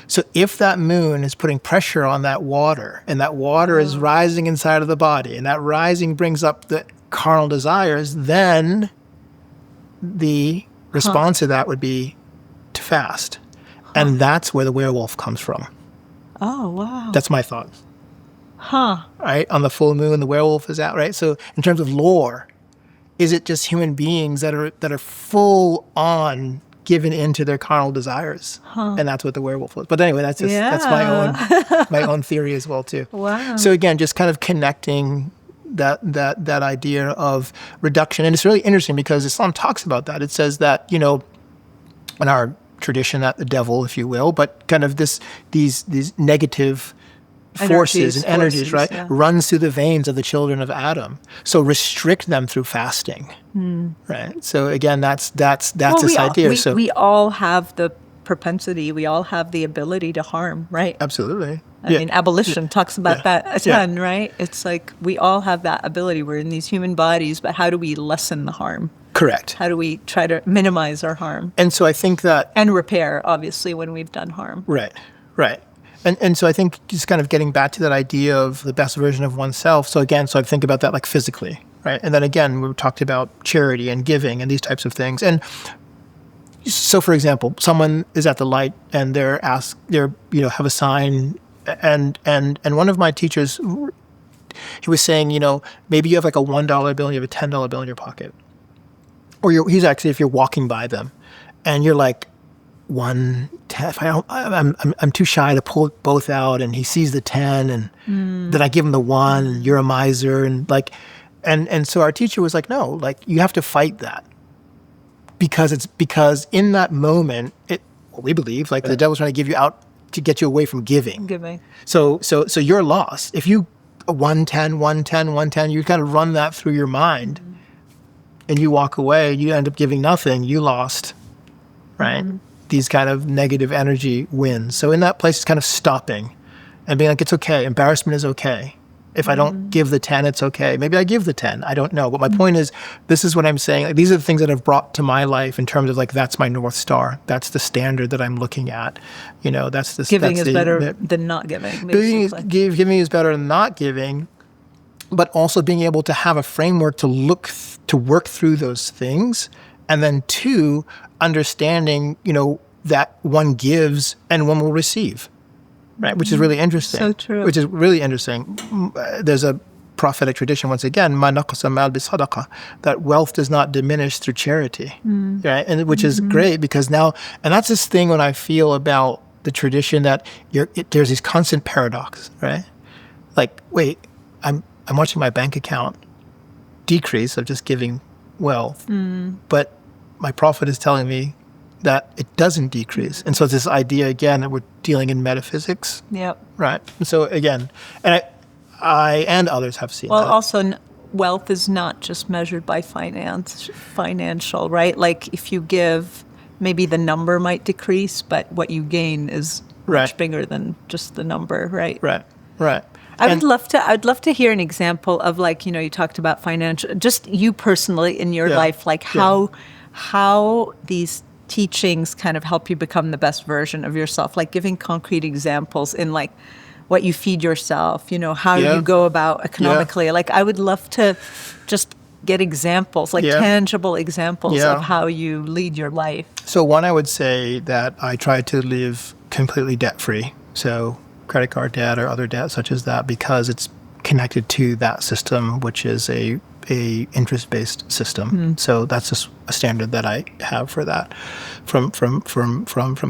So if that moon is putting pressure on that water, and that water is rising inside of the body, and that rising brings up the carnal desires, then the response to that would be to fast. And that's where the werewolf comes from. Oh, wow. That's my thought. Right? On the full moon, the werewolf is out, right? So in terms of lore, is it just human beings that are full on given into their carnal desires? And that's what the werewolf was. But anyway, that's my own theory as well, too. Wow. So again, just kind of connecting that idea of reduction. And it's really interesting because Islam talks about that. It says that, in our tradition, that the devil, if you will, but kind of these negative forces and energies, right, runs through the veins of the children of Adam. So restrict them through fasting, right? So again, that's this idea. We all have the propensity, we all have the ability to harm, right? Absolutely. I mean, abolition talks about that a ton, right? It's like we all have that ability. We're in these human bodies, but how do we lessen the harm? Correct. How do we try to minimize our harm? And so I think that... And repair, obviously, when we've done harm. Right. And so I think just kind of getting back to that idea of the best version of oneself. So again, I think about that like physically, right? And then again, we talked about charity and giving and these types of things. And so, for example, someone is at the light and have a sign, and one of my teachers, he was saying, maybe you have like a $1 bill and you have a $10 bill in your pocket, or if you're walking by them, and you're like, 1.10. I'm too shy to pull both out, and he sees the 10, and then I give him the 1, and you're a miser, and so our teacher was like, no, like you have to fight that, because in that moment, we believe like the devil's trying to give you out to get you away from giving. So you're lost if you 110, you kind of run that through your mind, and you walk away, you end up giving nothing, you lost, right? These kind of negative energy wins. So in that place, it's kind of stopping and being like, it's okay. Embarrassment is okay. If I don't give the 10, it's okay. Maybe I give the 10. I don't know. But my point is, this is what I'm saying. Like, these are the things that I've brought to my life in terms of like, that's my North Star. That's the standard that I'm looking at. That's the giving is better than not giving. Giving is better than not giving, but also being able to have a framework to work through those things. And then 2, understanding, that one gives and one will receive, right? Which is really interesting. So true. Which is really interesting. There's a prophetic tradition, once again, ma naqasa mal bi sadaqa, that wealth does not diminish through charity, right? And which is great, because now, and that's this thing when I feel about the tradition that there's this constant paradox, right? Like, wait, I'm watching my bank account decrease of just giving wealth, but my prophet is telling me that it doesn't decrease. And so it's this idea, again, that we're dealing in metaphysics. Yep. Right. So again, and I and others have seen that. Well, also, wealth is not just measured by financial, right? Like if you give, maybe the number might decrease, but what you gain is much bigger than just the number, right? Right. I'd love to hear an example of, like, you talked about financial, just you personally in your life, like how these teachings kind of help you become the best version of yourself, like giving concrete examples in like what you feed yourself, how you go about economically. Like, I would love to just get examples, like tangible examples of how you lead your life. So one, I would say that I try to live completely debt-free. So credit card debt or other debt such as that, because it's connected to that system, which is a interest-based system. So that's just a standard that I have for that from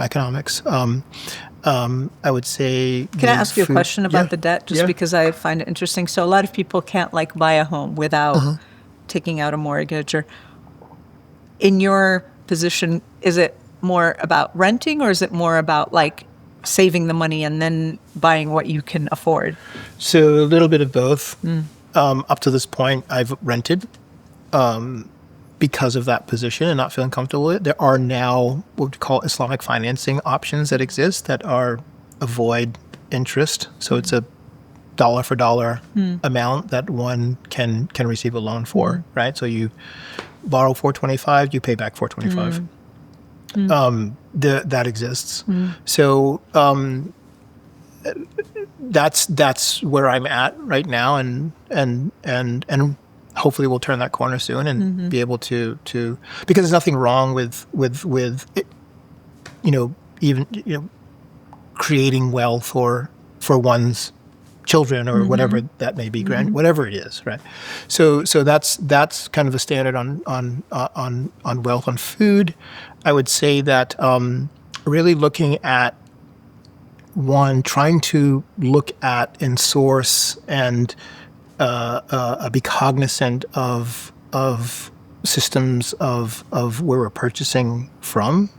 economics. I would say. Can I ask you a question about the debt, just because I find it interesting? So a lot of people can't like buy a home without taking out a mortgage. Or in your position, is it more about renting, or is it more about like saving the money and then buying what you can afford? So a little bit of both. Up to this point, I've rented because of that position and not feeling comfortable with it. There are now what we call Islamic financing options that exist that are avoid interest. So it's a dollar for dollar amount that one can receive a loan for, right? So you borrow $425, you pay back $425. That exists. So that's where I'm at right now, and hopefully we'll turn that corner soon and be able to because there's nothing wrong with it, even creating wealth for one's children or whatever that may be, whatever it is, right? So that's kind of the standard on wealth. On food, I would say that really looking at trying to look at and source and be cognizant of systems of where we're purchasing from,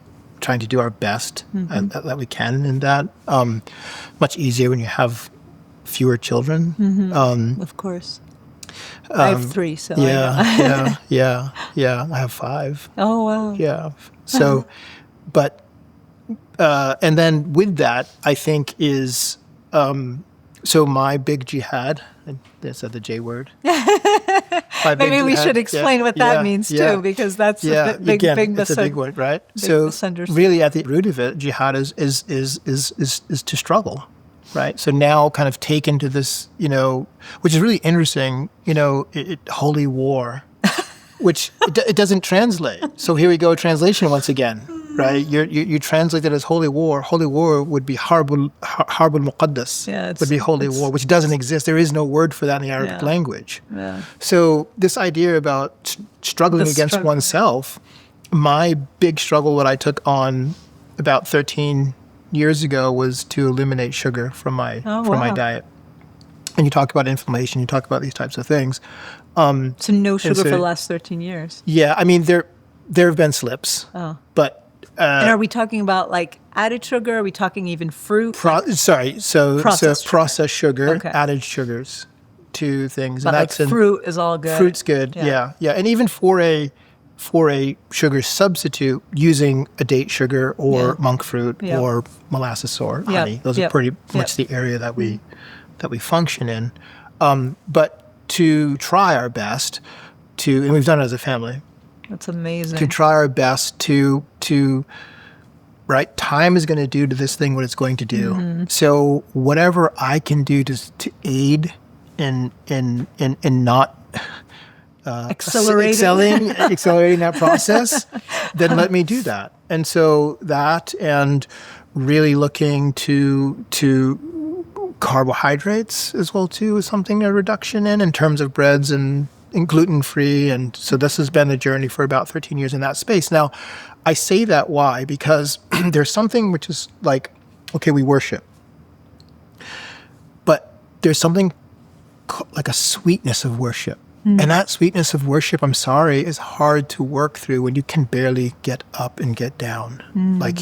trying to do our best that we can in that. Much easier when you have fewer children. Of course. I have 3, so yeah. I have 5. Oh, wow. Yeah. So, but and then with that, I think is so my big jihad. I said the J word. Maybe we should explain what that means too, because that's a big it's a big one, right? So really, at the root of it, jihad is to struggle, right? So now kind of taken to this, which is really interesting, holy war, which it doesn't translate. So here we go, translation once again, right? You translate it as holy war. Holy war would be harbul muqaddas, would be holy war, which doesn't exist. There is no word for that in the Arabic language. Yeah. So this idea about struggling against oneself, my big struggle, what I took on about 13 years ago, was to eliminate sugar from my diet. And you talk about inflammation, you talk about these types of things. So no sugar for the last 13 years. Yeah, I mean there have been slips, but and are we talking about like added sugar? Are we talking even fruit? Processed sugar, added sugars to things. But and fruit is all good. Fruit's good, yeah. And even for a sugar substitute, using a date sugar or monk fruit or molasses or honey, those are pretty much the area that we function in. But to try our best and we've done it as a family. That's amazing. To try our best to right, time is going to do to this thing what it's going to do. Mm-hmm. So whatever I can do to aid in not accelerating that process, then let me do that. And so that, and really looking to carbohydrates as well too, is something a reduction in terms of breads and gluten-free. And so this has been a journey for about 13 years in that space. Now, I say that why? Because there's something which is like, okay, we worship, but there's something like a sweetness of worship. And that sweetness of worship, I'm sorry, is hard to work through when you can barely get up and get down. Like,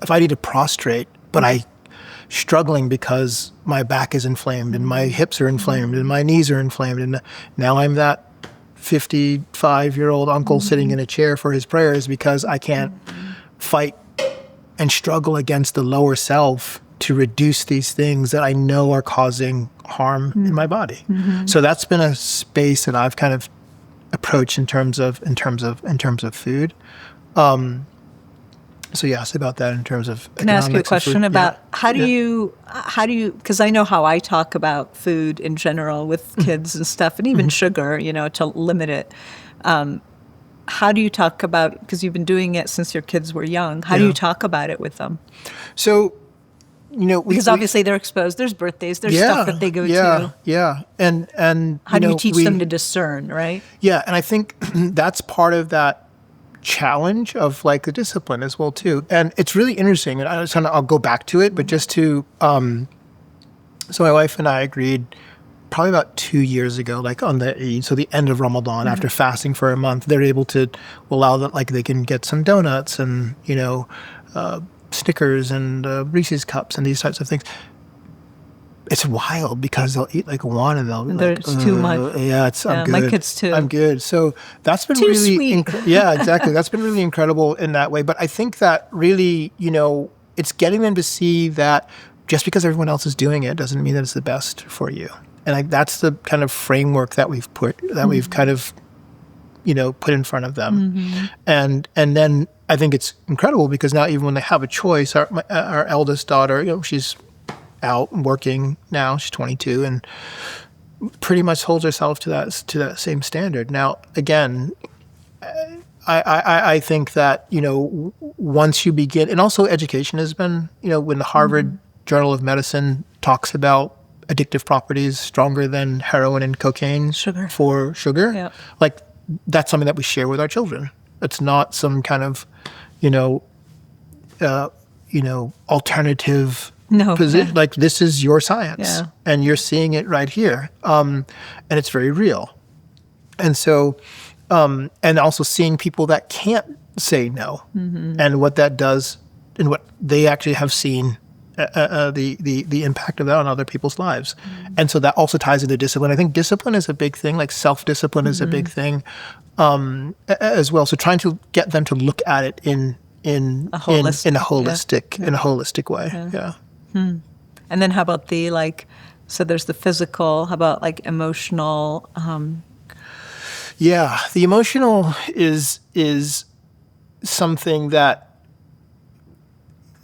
if I need to prostrate, but I struggling because my back is inflamed and my hips are inflamed and my knees are inflamed, and now I'm that 55-year-old uncle sitting in a chair for his prayers because I can't fight and struggle against the lower self to reduce these things that I know are causing harm in my body. So that's been a space that I've kind of approached in terms of food. So you asked about that in terms of economics. Can I ask you a question about how do you, because I know how I talk about food in general with kids and stuff, and even sugar, to limit it. How do you talk about, because you've been doing it since your kids were young, how do you talk about it with them? So, because obviously they're exposed. There's birthdays. There's stuff that they go to. Yeah. And how do you teach them to discern, right? Yeah, and I think that's part of that challenge of like the discipline as well too. And it's really interesting. And I'll go back to it, but just to so my wife and I agreed probably about 2 years ago, like on the Eid, so the end of Ramadan, after fasting for a month, they're able to allow that, like they can get some donuts and Snickers and Reese's cups and these types of things. It's wild because they'll eat like one and they'll be like, it's too much. I'm good. My kids too. I'm good. So that's been too really sweet. Yeah, exactly. That's been really incredible in that way. But I think that really, it's getting them to see that just because everyone else is doing it doesn't mean that it's the best for you. And that's the kind of framework that we've we've kind of put in front of them. And then I think it's incredible because now even when they have a choice, our eldest daughter, she's out and working now. She's 22 and pretty much holds herself to that same standard. Now, again, I think that once you begin, and also education has been, when the Harvard Journal of Medicine talks about addictive properties stronger than heroin and cocaine for sugar, like that's something that we share with our children. It's not some kind of alternative position. Like, this is your science, and you're seeing it right here, and it's very real. And so, and also seeing people that can't say no, and what that does, and what they actually have seen, the impact of that on other people's lives. And so that also ties into discipline. I think discipline is a big thing, like self-discipline is a big thing as well. So trying to get them to look at it in a holistic way. Yeah. And then how about so there's the physical, how about like emotional? Yeah, the emotional is something that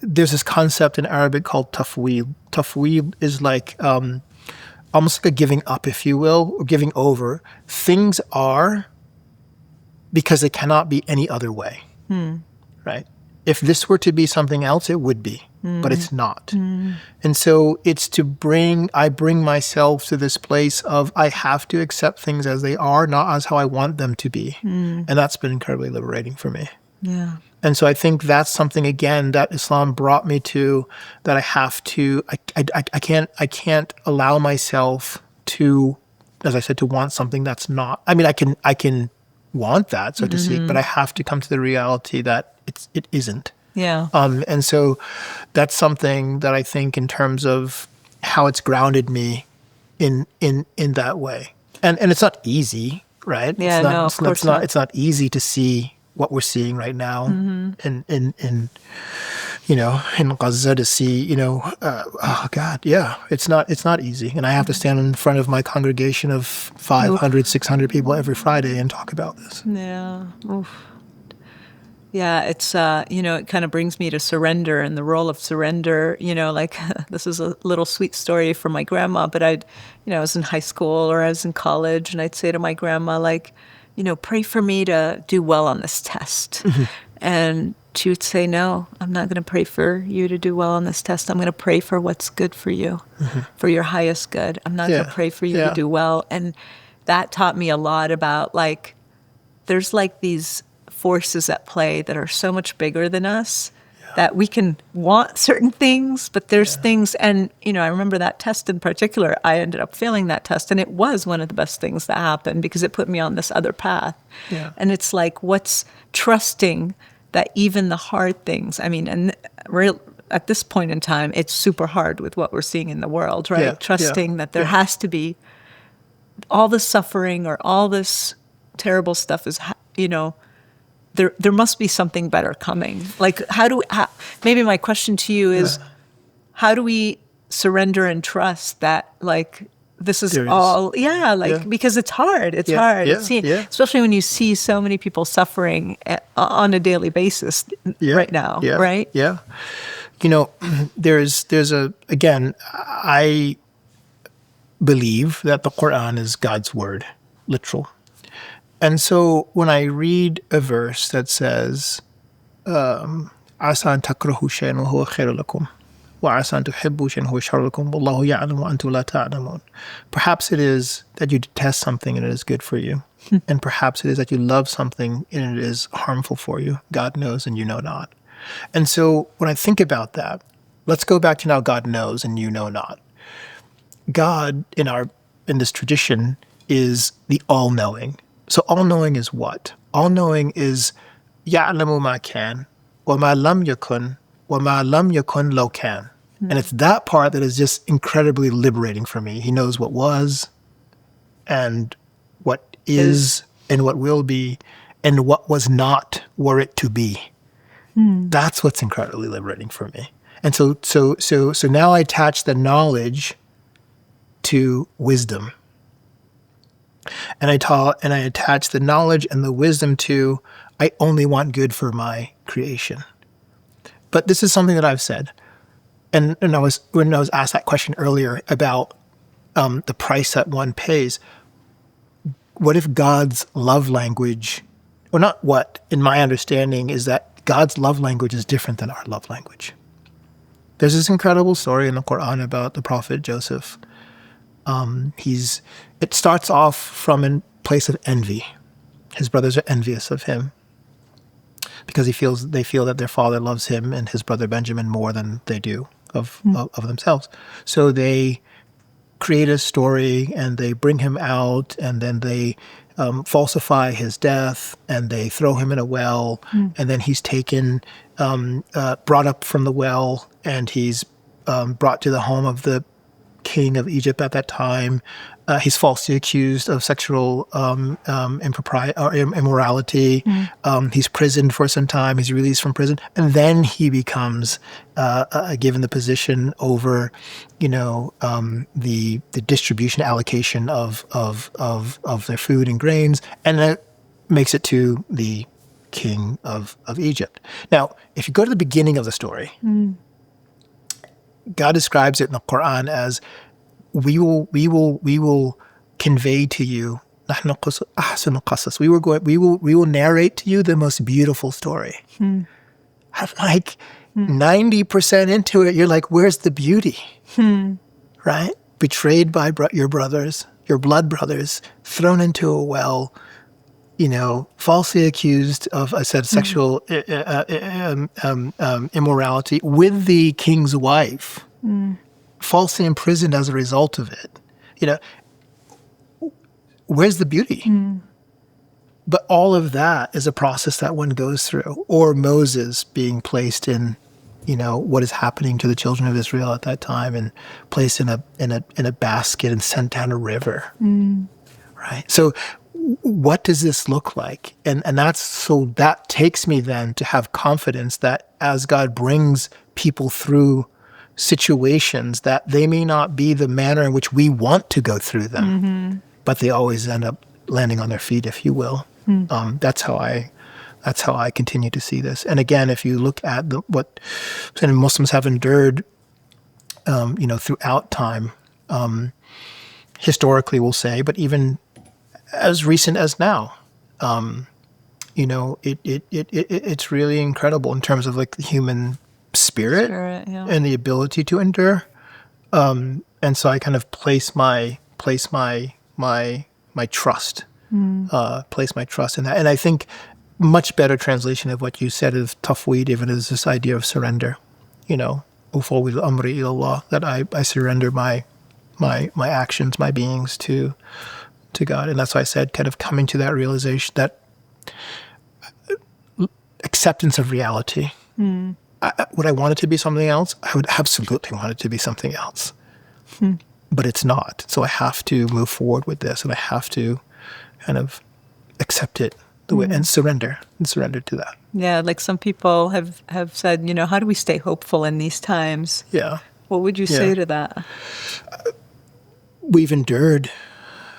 there's this concept in Arabic called tafweed. Tafweed is like almost like a giving up, if you will, or giving over. Things are because they cannot be any other way, right? If this were to be something else, it would be, but it's not. And so it's I bring myself to this place of I have to accept things as they are, not as how I want them to be. And that's been incredibly liberating for me. Yeah. And so I think that's something, again, that Islam brought me to, that I have to, I can't allow myself to, as I said, to want something that's not. I mean, I can want that, so to speak, but I have to come to the reality that it isn't. Yeah. And so that's something that I think in terms of how it's grounded me in that way. And it's not easy, right? Yeah, no, of course not. It's not easy to see what we're seeing right now in Gaza, to see, oh God, yeah, it's not easy. And I have to stand in front of my congregation of 500, 600 people every Friday and talk about this. Yeah. Oof. Yeah, it's, it kind of brings me to surrender and the role of surrender, like this is a little sweet story from my grandma, but I was in high school or I was in college and I'd say to my grandma, like, pray for me to do well on this test. And she would say, no, I'm not going to pray for you to do well on this test. I'm going to pray for what's good for you, for your highest good. I'm not going to pray for you to do well. And that taught me a lot about, like, there's like these forces at play that are so much bigger than us, that we can want certain things, but there's things, and, I remember that test in particular, I ended up failing that test, and it was one of the best things that happened because it put me on this other path. Yeah. And it's like, what's trusting that even the hard things, at this point in time, it's super hard with what we're seeing in the world, right? Yeah. Trusting that there has to be all this suffering or all this terrible stuff is, there must be something better coming. Like, maybe my question to you is, how do we surrender and trust that, like, this is all, because it's hard. It's hard. Especially when you see so many people suffering on a daily basis right now, right? Yeah. Again, I believe that the Quran is God's word, literal. And so when I read a verse that says, "Asa an takrahu shay'an wa huwa khairun lakum, wa asa an tuhibbu shay'an wa huwa sharrun lakum, wallahu ya'lamu wa antum la ta'lamun." Perhaps it is that you detest something and it is good for you. And perhaps it is that you love something and it is harmful for you. God knows and you know not. And so when I think about that, let's go back to now God knows and you know not. God in this tradition is the all-knowing. So all-knowing is what? All-knowing is يَعْلَمُ مَا كَانَ وَمَا لَمْ يَكُنْ وَمَا لَمْ يَكُنْ لَوْ كَانَ. And it's that part that is just incredibly liberating for me. He knows what was and what is and what will be and what was not were it to be. That's what's incredibly liberating for me. And so now I attach the knowledge to wisdom. And I attach the knowledge and the wisdom to, I only want good for my creation. But this is something that I've said. And when I was asked that question earlier about the price that one pays, what if God's love language, or not what, in my understanding, is that God's love language is different than our love language. There's this incredible story in the Quran about the prophet Joseph. It starts off from a place of envy. His brothers are envious of him because they feel that their father loves him and his brother Benjamin more than they do of themselves. So they create a story and they bring him out and then they falsify his death and they throw him in a well and then he's taken, brought up from the well and he's brought to the home of the king of Egypt at that time. He's falsely accused of sexual impropriety or immorality. He's prisoned for some time. He's released from prison, and then he becomes given the position over, the distribution allocation of their food and grains, and that makes it to the king of Egypt. Now, if you go to the beginning of the story, God describes it in the Quran as, we will convey to you, we will narrate to you the most beautiful story. I'm like 90% into it, you're like, where's the beauty? Right? Betrayed by your brothers, your blood brothers, thrown into a well, falsely accused of, I said, sexual immorality with the king's wife, falsely imprisoned as a result of it. Where's the beauty? But all of that is a process that one goes through. Or Moses being placed in, what is happening to the children of Israel at that time, and placed in a basket and sent down a river. Right? So what does this look like? And that takes me then to have confidence that as God brings people through situations, that they may not be the manner in which we want to go through them, but they always end up landing on their feet, if you will. That's how I continue to see this. And again, if you look at what Muslims have endured, throughout time, historically, we'll say, but even as recent as now, it's really incredible in terms of like the human spirit and the ability to endure. And so I kind of place my trust, place my trust in that. And I think much better translation of what you said is tafweed, even is this idea of surrender. Ufawwid amri ila Allah, that I surrender my actions, my beings to God. And that's why I said, kind of coming to that realization, that acceptance of reality. Would I want it to be something else? I would absolutely want it to be something else. But it's not. So I have to move forward with this, and I have to kind of accept it the way, and surrender to that. Yeah, like some people have said, how do we stay hopeful in these times? Yeah. What would you say to that? We've endured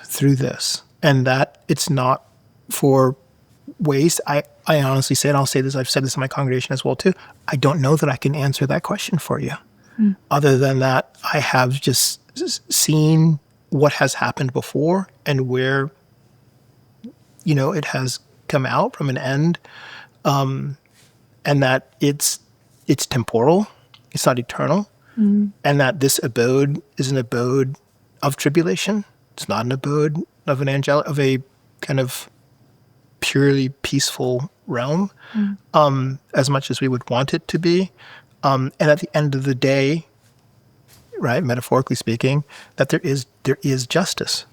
through this, and that it's not for waste. I honestly say, and I'll say this, I've said this in my congregation as well too, I don't know that I can answer that question for you. Other than that, I have just seen what has happened before and where, it has come out from an end, and that it's temporal, it's not eternal, and that this abode is an abode of tribulation. It's not an abode of a kind of purely peaceful realm, as much as we would want it to be. And at the end of the day, right, metaphorically speaking, that there is justice.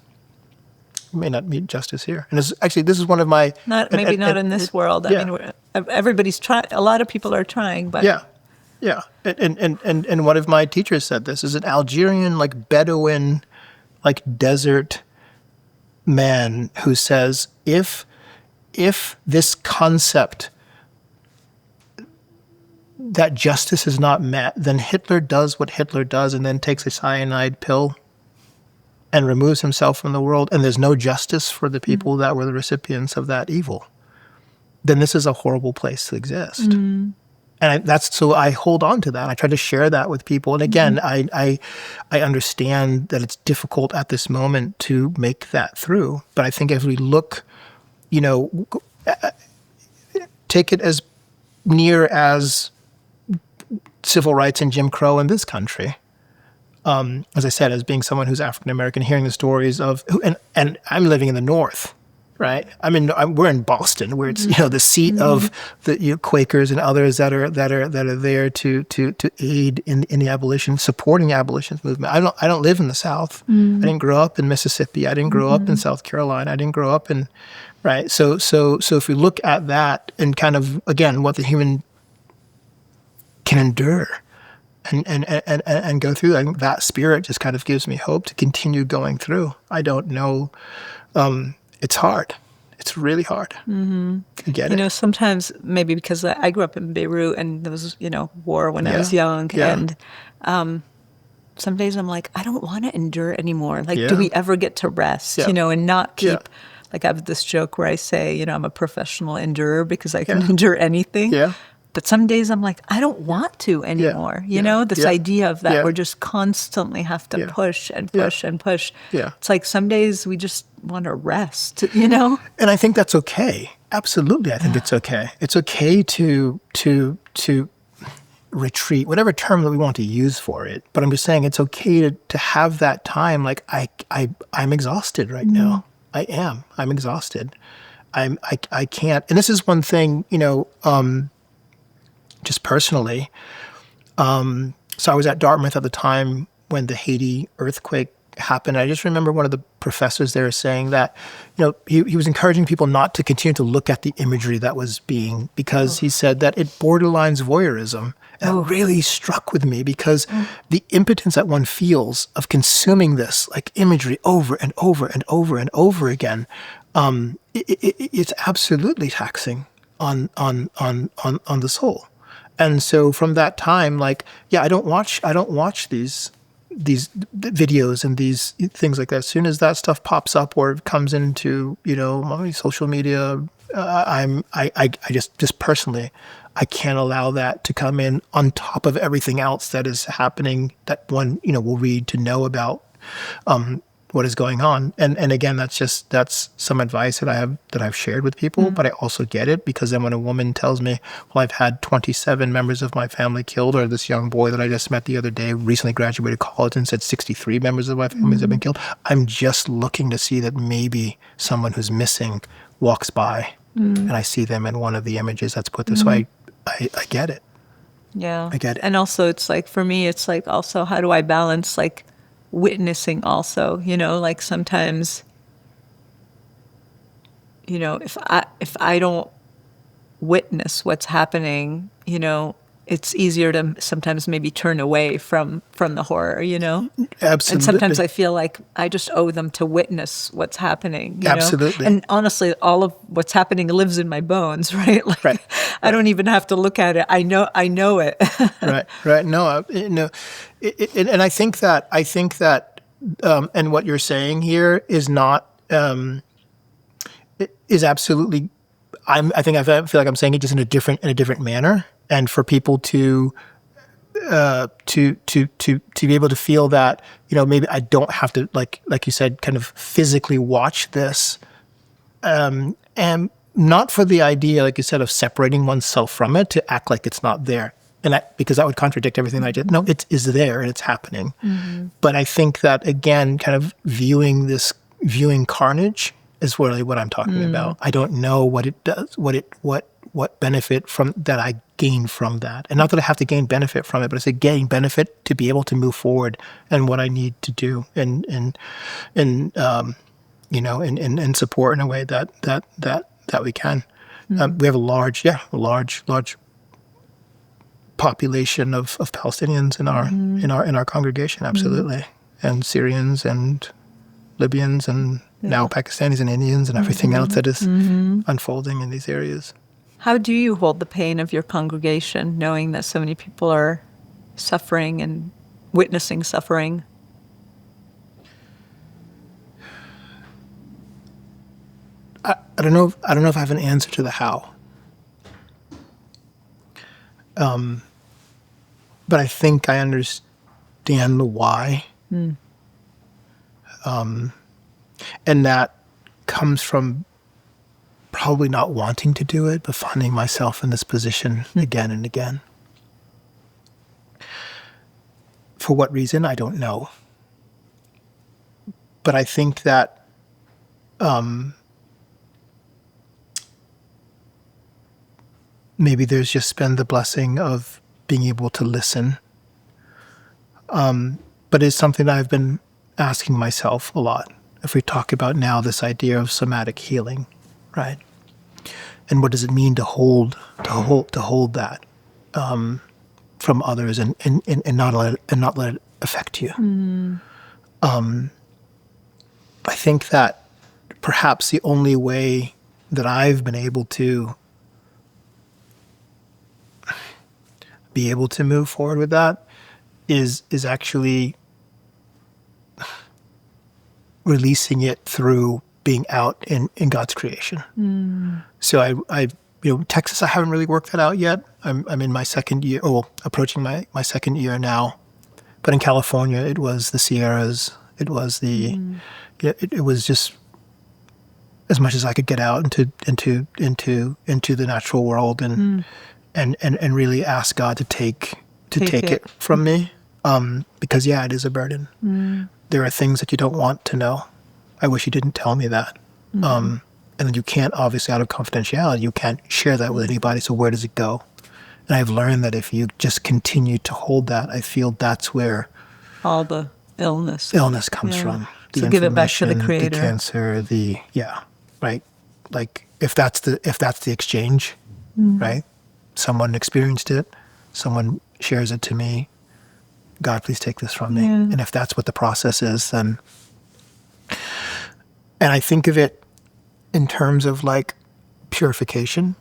You may not meet justice here. And this is one of my... Not in this world. I mean, everybody's trying. A lot of people are trying, but... Yeah. And one of my teachers said this, is an Algerian, like Bedouin, like desert man who says, if this concept that justice is not met, then Hitler does what Hitler does and then takes a cyanide pill and removes himself from the world, and there's no justice for the people that were the recipients of that evil, then this is a horrible place to exist. And so I hold on to that. I try to share that with people. And again, I understand that it's difficult at this moment to make that through. But I think if we look, take it as near as civil rights and Jim Crow in this country. As I said, as being someone who's African American, hearing the stories of, and I'm living in the North, right? We're in Boston, where it's the seat of the Quakers and others that are there to aid in the abolition, supporting the abolition movement. I don't live in the South. I didn't grow up in Mississippi. I didn't grow up in South Carolina. I didn't grow up in, right? So if we look at that and kind of, again, what the human can endure and go through, I think that spirit just kind of gives me hope to continue going through. I don't know. It's hard. It's really hard. I get it. Sometimes maybe because I grew up in Beirut and there was, war when I was young. Yeah. And some days I'm like, I don't want to endure anymore. Like, do we ever get to rest, and not keep like I have this joke where I say, I'm a professional endurer because I can endure anything. Yeah. But some days I'm like, I don't want to anymore. This idea of that we're just constantly have to push and push and push. Yeah. It's like some days we just want to rest, And I think that's okay. Absolutely, I think it's okay. It's okay to retreat, whatever term that we want to use for it. But I'm just saying it's okay to have that time. Like I'm exhausted right now. I am. I'm exhausted. I can't. And this is one thing, just personally. So I was at Dartmouth at the time when the Haiti earthquake happened. I just remember one of the professors there saying that, he was encouraging people not to continue to look at the imagery that was because he said that it borderlines voyeurism. And it really struck with me because the impotence that one feels of consuming this like imagery over and over and over and over again, it's absolutely taxing on the soul. And so from that time, I don't watch these videos and these things like that. As soon as that stuff pops up or comes into, my social media, I just personally, I can't allow that to come in on top of everything else that is happening that one, will read to know about what is going on. And again, that's some advice that I've shared with people, but I also get it because then when a woman tells me, well, I've had 27 members of my family killed, or this young boy that I just met the other day recently graduated college and said 63 members of my family have been killed, I'm just looking to see that maybe someone who's missing walks by and I see them in one of the images that's put this way. I get it. Yeah. I get it. And also it's like, for me, it's like also how do I balance like witnessing also, sometimes, if I don't witness what's happening, it's easier to sometimes maybe turn away from the horror, Absolutely. And sometimes I feel like I just owe them to witness what's happening. Absolutely. And honestly, all of what's happening lives in my bones, right? Like, right. I don't even have to look at it. I know it. Right. No. And I think that, and what you're saying here is not, is absolutely. I feel like I'm saying it just in a different manner, and for people to be able to feel that, maybe I don't have to like you said, kind of physically watch this, and not for the idea, like you said, of separating oneself from it to act like it's not there. And because that would contradict everything I did. No, it is there and it's happening. Mm-hmm. But I think that, again, kind of viewing carnage is really what I'm talking about. I don't know what it does, what benefit from that I gain from that. And not that I have to gain benefit from it, but it's a gain benefit to be able to move forward and what I need to do and support in a way that we can. We have a large population of Palestinians in our congregation, absolutely, and Syrians and Libyans and now Pakistanis and Indians and everything else that is unfolding in these areas. How do you hold the pain of your congregation, knowing that so many people are suffering and witnessing suffering? I don't know if I have an answer to the how. But I think I understand the why. And that comes from probably not wanting to do it, but finding myself in this position again and again. For what reason, I don't know. But I think that maybe there's just been the blessing of being able to listen. But it's something that I've been asking myself a lot. If we talk about now this idea of somatic healing, right? And what does it mean to hold that from others and not let it affect you? I think that perhaps the only way that I've been able to move forward with that is actually releasing it through being out in God's creation. So I Texas, I haven't really worked that out yet. I'm in my second year, approaching my second year now. But in California, it was the Sierras. It was it was just as much as I could get out into the natural world and really ask God to take it from me. Because it is a burden. There are things that you don't want to know. I wish you didn't tell me that. And then you can't, obviously, out of confidentiality, you can't share that with anybody. So where does it go? And I've learned that if you just continue to hold that, I feel that's where all the illness comes from. The so give it back to the Creator. The cancer, right? Like if that's the exchange, right? Someone experienced it, someone shares it to me. God, please take this from me. And if that's what the process is, then, and I think of it in terms of like purification.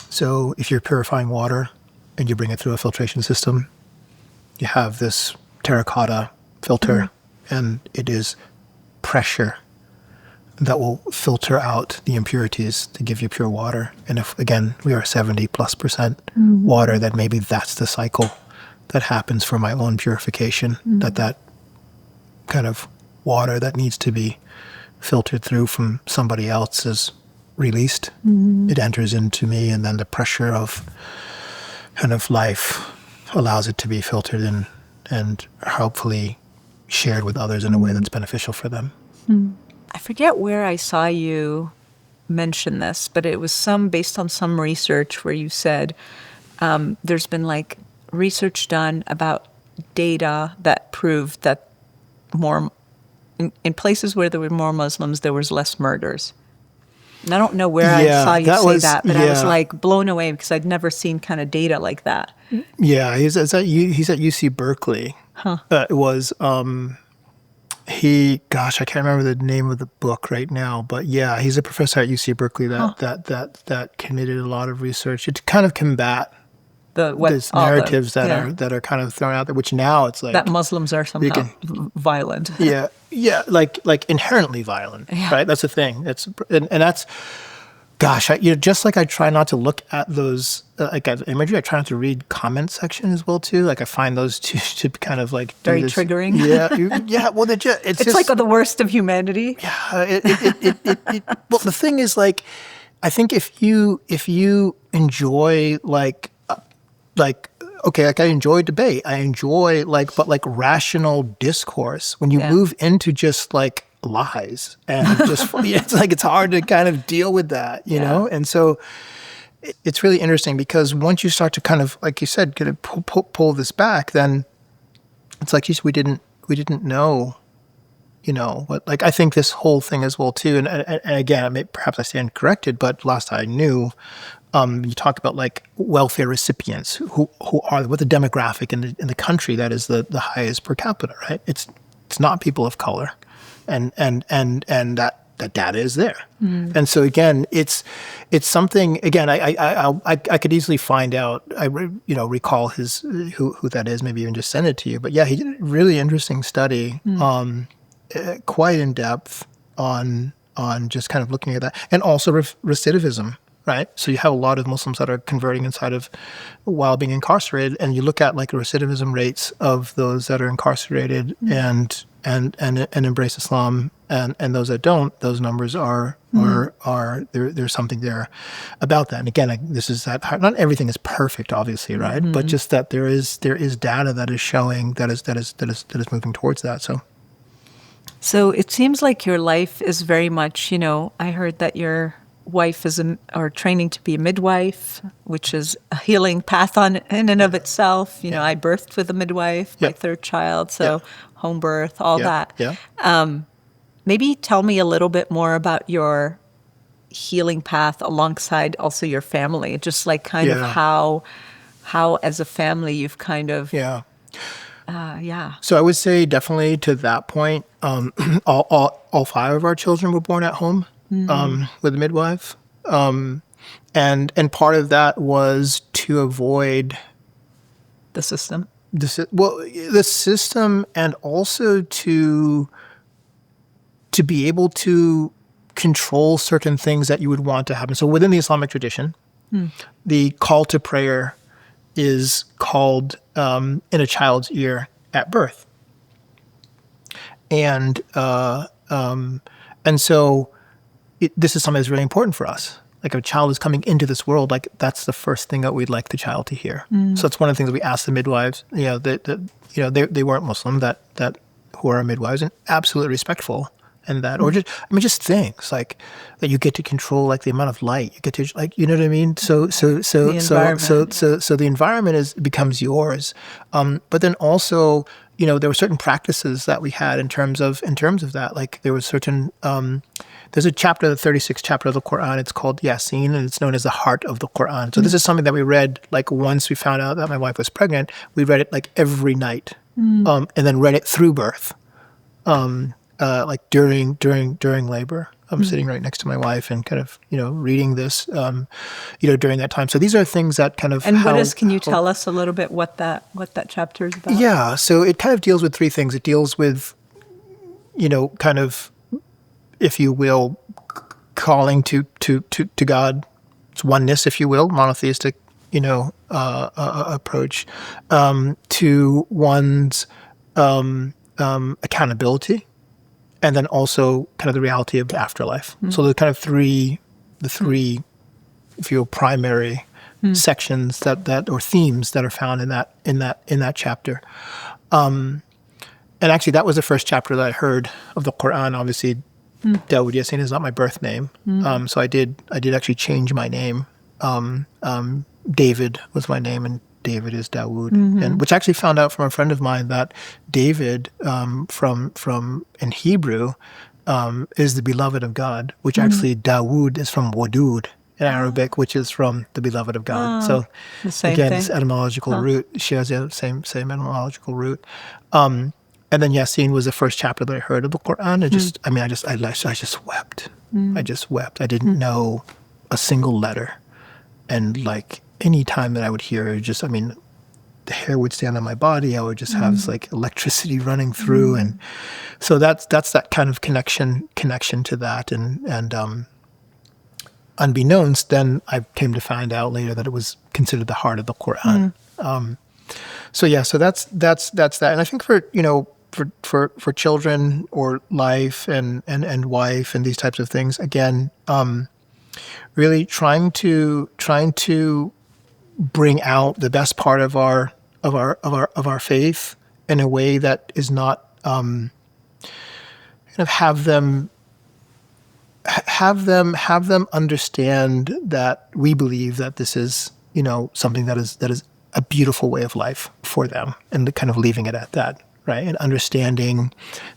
So if you're purifying water and you bring it through a filtration system, you have this terracotta filter and it is pressure that will filter out the impurities to give you pure water. And if, again, we are 70+% water, then maybe that's the cycle that happens for my own purification, that kind of water that needs to be filtered through from somebody else is released. It enters into me, and then the pressure of kind of life allows it to be filtered and hopefully shared with others in a way that's beneficial for them. I forget where I saw you mention this, but it was based on some research where you said there's been like research done about data that proved that more in places where there were more Muslims, there was less murders. And I don't know where I saw you say that, but I was like blown away because I'd never seen kind of data like that. Yeah, he's at UC Berkeley. It was I can't remember the name of the book right now, but yeah, he's a professor at UC Berkeley that committed a lot of research to kind of combat these narratives that are kind of thrown out there, which now it's like that Muslims are somehow violent. like inherently violent, right? That's the thing. And that's, gosh, just like I try not to look at those like imagery, I try not to read comment section as well too. Like I find those to kind of like very triggering. Yeah. Well, it's just like the worst of humanity. Yeah. Well, the thing is, like, I think if you enjoy like I enjoy debate. I enjoy but rational discourse. When you move into just like lies and just it's like it's hard to kind of deal with that, you know. And so it's really interesting because once you start to kind of, like you said, kind of pull this back, then it's like, geez, we didn't know, what. Like I think this whole thing as well too. And again, perhaps I stand corrected, but last I knew. You talk about like welfare recipients who are with the demographic in the country that is the highest per capita, right? It's not people of color, and that data is there, and so again, it's something. Again, I could easily find out. I recall who that is. Maybe even just send it to you. But yeah, he did a really interesting study, quite in depth on just kind of looking at that, and also recidivism. Right, so you have a lot of Muslims that are converting while being incarcerated, and you look at like the recidivism rates of those that are incarcerated and embrace Islam, and those that don't. Those numbers are there's something there about that. And again, this is that not everything is perfect, obviously, right? But just that there is data that is showing that is moving towards that. So it seems like your life is very much. I heard that your wife is training to be a midwife, which is a healing path in and of itself. I birthed with a midwife, my third child, so home birth, all that. Maybe tell me a little bit more about your healing path alongside also your family, just like kind of how as a family you've kind of So I would say definitely to that point, all 5 of our children were born at home. With a midwife. And part of that was to avoid the system. The system, and also to be able to control certain things that you would want to happen. So within the Islamic tradition, the call to prayer is called in a child's ear at birth. And so this is something that's really important for us. Like, a child is coming into this world, like, that's the first thing that we'd like the child to hear. So it's one of the things that we ask the midwives. They weren't Muslim, that who are our midwives, and absolutely respectful. And that, or just things like that you get to control, like the amount of light you get to, like, you know what I mean. So the environment becomes yours. But then also, there were certain practices that we had in terms of that. Like, there was certain. There's a chapter, the 36th chapter of the Quran. It's called Yasin, and it's known as the heart of the Quran. So this is something that we read, like, once we found out that my wife was pregnant. We read it like every night, and then read it through birth. Like during labor. I'm sitting right next to my wife and kind of, reading this, during that time. So these are things that kind of. And can you tell us a little bit what that chapter is about? Yeah. So it kind of deals with three things. It deals with, kind of, if you will, calling to God. It's oneness, if you will, monotheistic, approach, to one's accountability. And then also kind of the reality of the afterlife. So the kind of the three, if you will, primary sections that or themes that are found in that chapter. And actually, that was the first chapter that I heard of the Quran. Obviously, Dawood Yasin is not my birth name, so I did actually change my name. David was my name, and David is Dawood, and which I actually found out from a friend of mine that David, from in Hebrew, is the beloved of God, which actually Dawood is from Wadud in Arabic, which is from the beloved of God. So again, this etymological root shares the same etymological root. And then Yasin was the first chapter that I heard of the Quran. I just wept. I just wept. I didn't know a single letter, and like. Any time that I would hear it, the hair would stand on my body. I would just have this like electricity running through, and so that's that kind of connection to that. And unbeknownst, then I came to find out later that it was considered the heart of the Quran. So that's that. And I think for children or life and wife and these types of things, again, really trying to bring out the best part of our faith in a way that is not kind of have them understand that we believe that this is something that is a beautiful way of life for them, and kind of leaving it at that, right? And understanding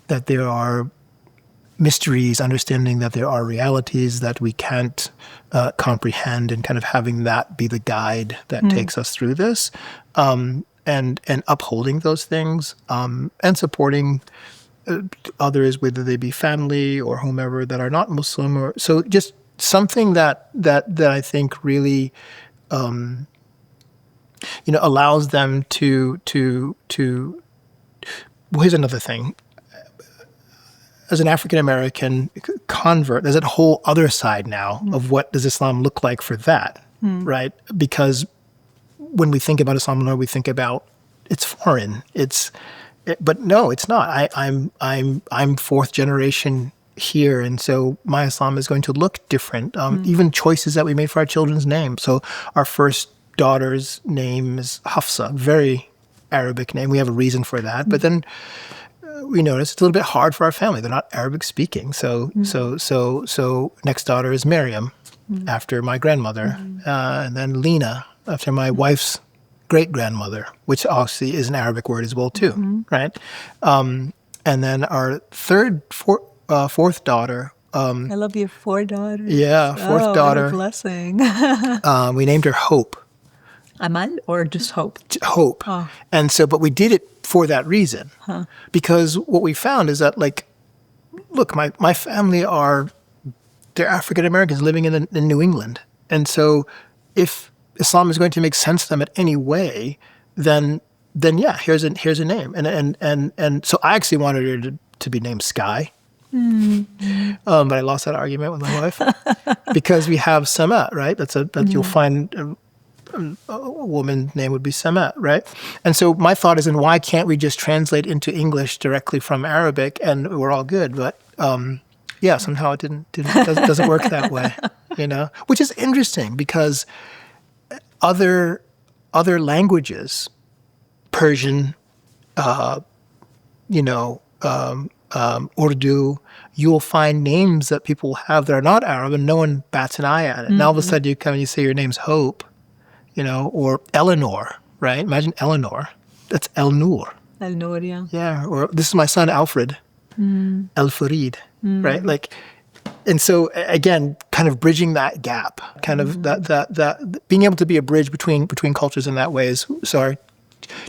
that there are mysteries, understanding that there are realities that we can't comprehend, and kind of having that be the guide that takes us through this, and upholding those things, and supporting others, whether they be family or whomever that are not Muslim, or so just something that I think really allows them to. Well, here's another thing. As an African-American convert, there's a whole other side now of what does Islam look like for that, right? Because when we think about Islam, we think about it's foreign. But no, it's not. I'm fourth generation here, and so my Islam is going to look different. Even choices that we made for our children's names. So our first daughter's name is Hafsa, very Arabic name. We have a reason for that, but then. We noticed it's a little bit hard for our family. They're not Arabic speaking. So next daughter is Miriam, after my grandmother, and then Lena, after my wife's great grandmother, which obviously is an Arabic word as well too, right? And then our fourth daughter. I love your 4 daughters. Yeah, fourth daughter. What a blessing. We named her Hope. Amal, or just Hope? Hope. Oh. And so, but we did it for that reason. Because what we found is that, like, look, my family they're African Americans living in New England. And so if Islam is going to make sense to them in any way, then yeah, here's a name. And so I actually wanted her to be named Sky. But I lost that argument with my wife because we have Samet, right? You'll find a woman's name would be Samet, right? And so my thought is, and why can't we just translate into English directly from Arabic and we're all good? But somehow it doesn't work that way, which is interesting because other languages, Persian, Urdu, you'll find names that people have that are not Arab and no one bats an eye at it. And all of a sudden you come and you say your name's Hope, or Eleanor, right? Imagine Eleanor. That's El-Nur. El-Nur, yeah. Yeah, or this is my son Alfred, El-Farid, right? And so again, kind of bridging that gap, kind of that being able to be a bridge between cultures in that way is, so our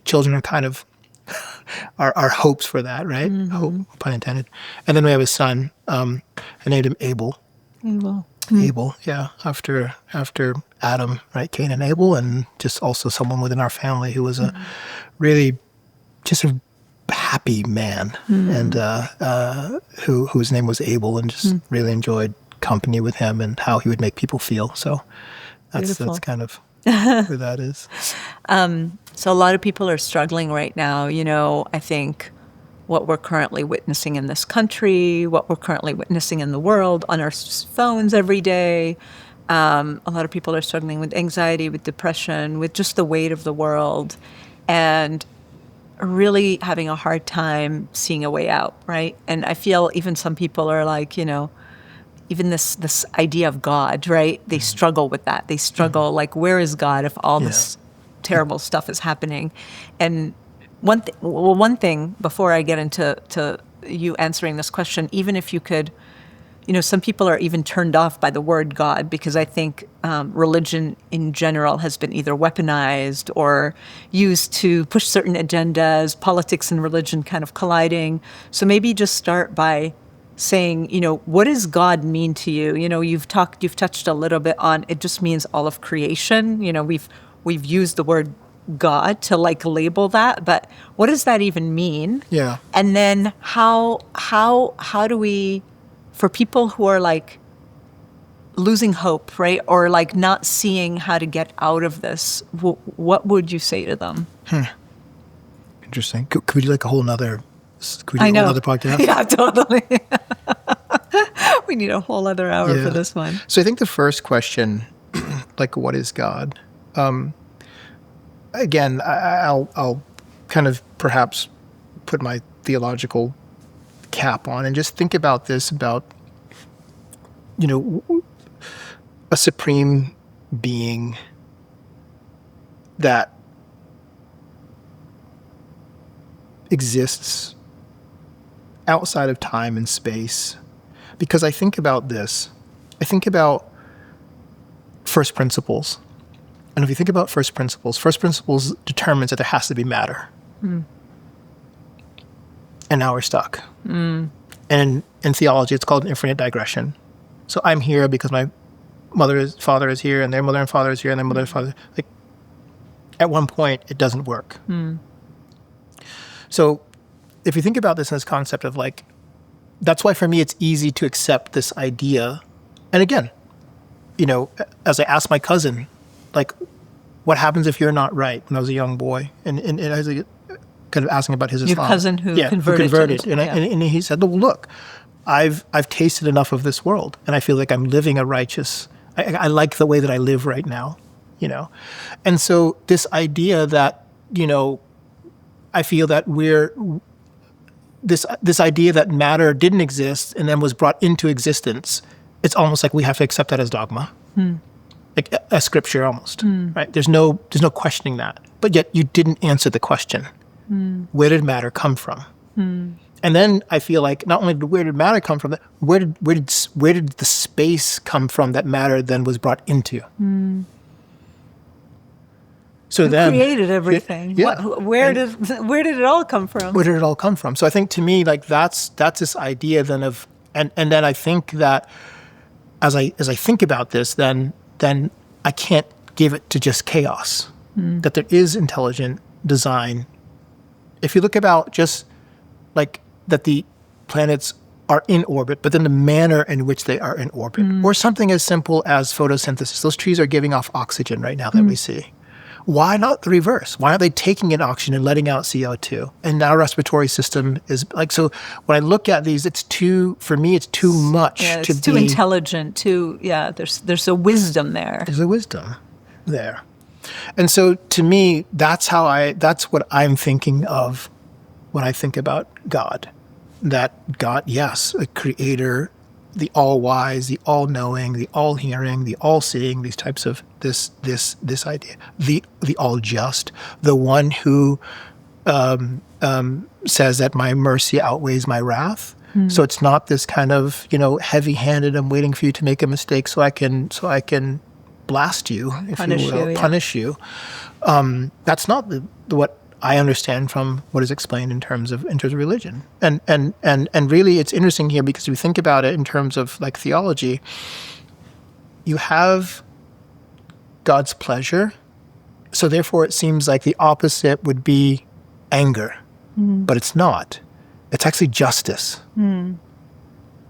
children are kind of our hopes for that, right? Hope, pun intended. And then we have a son. I named him Abel. Abel, yeah, after Adam, right? Cain and Abel, and just also someone within our family who was a really just a happy man, and whose name was Abel, and just really enjoyed company with him and how he would make people feel. So that's kind of where that is. So a lot of people are struggling right now. I think what we're currently witnessing in this country, what we're currently witnessing in the world on our phones every day. A lot of people are struggling with anxiety, with depression, with just the weight of the world, and really having a hard time seeing a way out, right? And I feel even some people are like, even this idea of God, right? They struggle with that. They struggle, like, where is God if all this terrible stuff is happening? And one thing before I get into you answering this question, even if you could, some people are even turned off by the word God because I think religion in general has been either weaponized or used to push certain agendas, politics and religion kind of colliding. So maybe just start by saying, what does God mean to you? You've touched a little bit on, it just means all of creation. We've used the word God to label that, but what does that even mean? Yeah. And then how do we, for people who are losing hope, right? Or not seeing how to get out of this, what would you say to them? Interesting. Could we do a whole nother podcast? Yeah, totally. We need a whole other hour for this one. So I think the first question, what is God? Again, I'll kind of perhaps put my theological cap on and just think about this, about, a supreme being that exists outside of time and space. Because I think about this, I think about first principles. And if you think about first principles determines that there has to be matter. And now we're stuck. And in theology, it's called an infinite digression. So I'm here because my father is here, and their mother and father is here, and their mother and father. At one point, it doesn't work. So if you think about this in this concept of that's why for me it's easy to accept this idea. And again, as I asked my cousin, what happens if you're not right, when I was a young boy, and I was kind of asking about his Islam. Your cousin who converted. And he said, well, look, I've tasted enough of this world, and I feel like I'm living a righteous. I like the way that I live right now, and so this idea that I feel that we're this idea that matter didn't exist and then was brought into existence. It's almost like we have to accept that as dogma. As scripture almost, right? There's no questioning that. But yet you didn't answer the question. Where did matter come from? And then I feel like not only where did matter come from, where did the space come from that matter then was brought into? So Who then created everything? Yeah. Where did it all come from? Where did it all come from? So I think to me, that's this idea then of, and then I think that as I think about this, then I can't give it to just chaos. That there is intelligent design. If you look about just that the planets are in orbit, but then the manner in which they are in orbit. Or something as simple as photosynthesis. Those trees are giving off oxygen right now that we see. Why not the reverse? Why aren't they taking in oxygen and letting out CO2? And our respiratory system is like, so when I look at these, for me, it's too much Yeah, to it's too intelligent, there's a wisdom there. There's a wisdom there. And so to me, that's what I'm thinking of when I think about God. That God, yes, a creator, the all-wise, the all-knowing, the all-hearing, the all-seeing, these types of this idea, the all-just, the one who says that my mercy outweighs my wrath. So it's not this kind of heavy-handed. I'm waiting for you to make a mistake so I can blast you, if you will, punish you. That's not what I understand from what is explained in terms of religion. And really it's interesting here because we think about it in terms of like theology. You have God's pleasure, so therefore it seems like the opposite would be anger. But it's not. It's actually justice.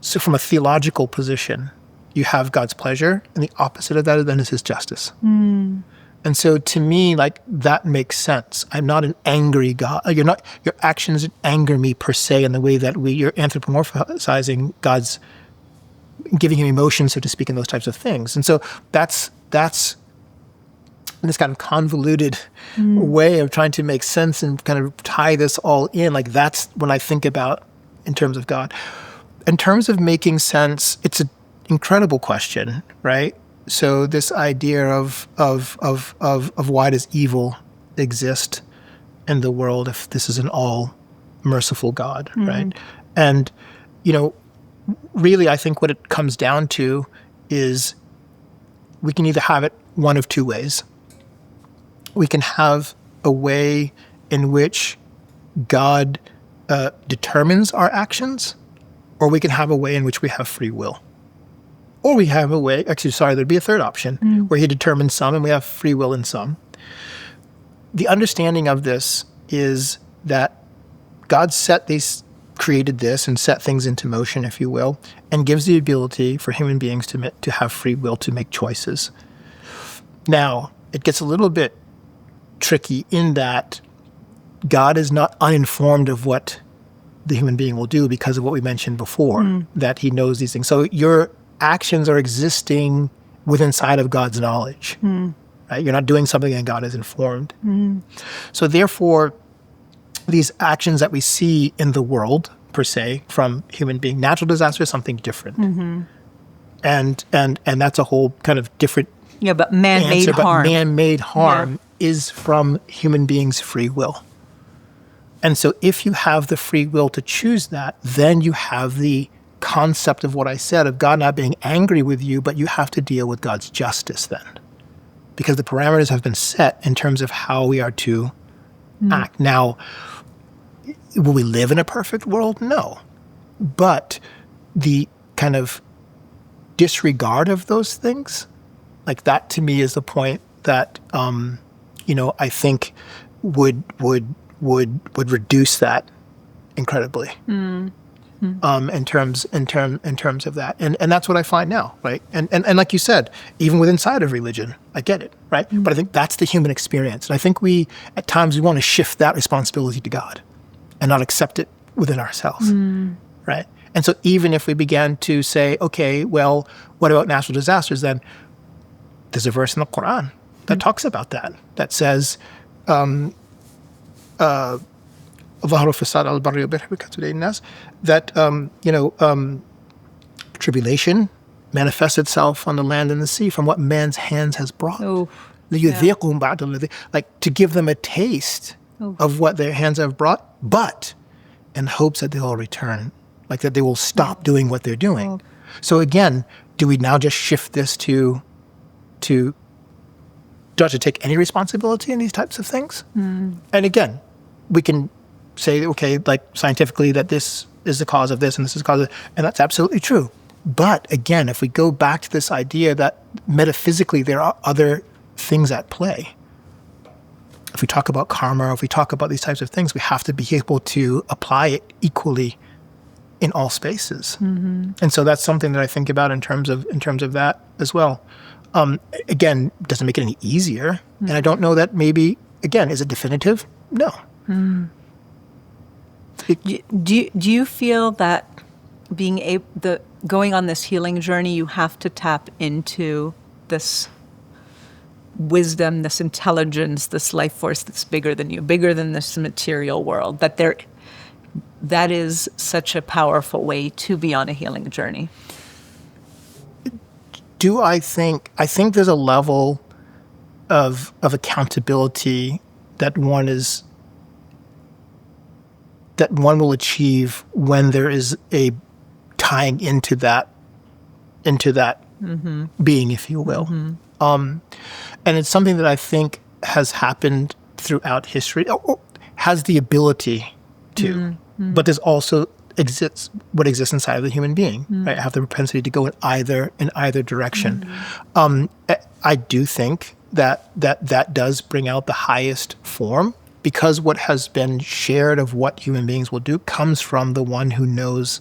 So from a theological position, you have God's pleasure, and the opposite of that then is his justice. And so to me, like, that makes sense. I'm not an angry God. Your actions anger me per se in the way that you're anthropomorphizing God's, giving him emotion, so to speak, and those types of things. And so that's this kind of convoluted way of trying to make sense and kind of tie this all in. Like, that's when I think about in terms of God. In terms of making sense, it's an incredible question, right? So this idea of why does evil exist in the world if this is an all merciful God, right? And really, I think what it comes down to is we can either have it one of two ways. We can have a way in which God determines our actions, or we can have a way in which we have free will. Or we have a way, there'd be a third option, where he determines some and we have free will in some. The understanding of this is that God created this and set things into motion, if you will, and gives the ability for human beings to have free will to make choices. Now, it gets a little bit tricky in that God is not uninformed of what the human being will do because of what we mentioned before, that he knows these things. So your actions are existing inside of God's knowledge, right? You're not doing something and God is informed. So therefore, these actions that we see in the world, per se, from human being, natural disaster is something different. And that's a whole kind of different but man-made answer, harm. But man-made harm is from human beings' free will. And so if you have the free will to choose that, then you have the concept of what I said, of God not being angry with you, but you have to deal with God's justice then. Because the parameters have been set in terms of how we are to act. Now, will we live in a perfect world? No. But the kind of disregard of those things, like that to me is the point that, I think would reduce that incredibly. In terms of that, and that's what I find now, right? And like you said, even inside of religion, I get it, right? But I think that's the human experience, and I think at times we want to shift that responsibility to God, and not accept it within ourselves, right? And so even if we began to say, okay, well, what about natural disasters? Then there's a verse in the Quran that talks about that. That says, that tribulation manifests itself on the land and the sea from what man's hands has brought. Like to give them a taste of what their hands have brought, but in hopes that they will return, like that they will stop doing what they're doing. So again, do we now just shift this to not to take any responsibility in these types of things? And again, we can say, okay, like scientifically that this is the cause of this and this is the cause of, and that's absolutely true. But again, if we go back to this idea that metaphysically there are other things at play, if we talk about karma, if we talk about these types of things, we have to be able to apply it equally in all spaces. And so that's something that I think about in terms of that as well. Again, doesn't make it any easier. And I don't know that maybe, again, is it definitive? No. Do you feel that going on this healing journey, you have to tap into this wisdom, this intelligence, this life force that's bigger than you, bigger than this material world, that is such a powerful way to be on a healing journey? I think there's a level of accountability that one will achieve when there is a tying into that being, if you will. And it's something that I think has happened throughout history, or has the ability to, but there's also what exists inside of the human being, right? I have the propensity to go in either direction. I do think that does bring out the highest form, because what has been shared of what human beings will do comes from the one who knows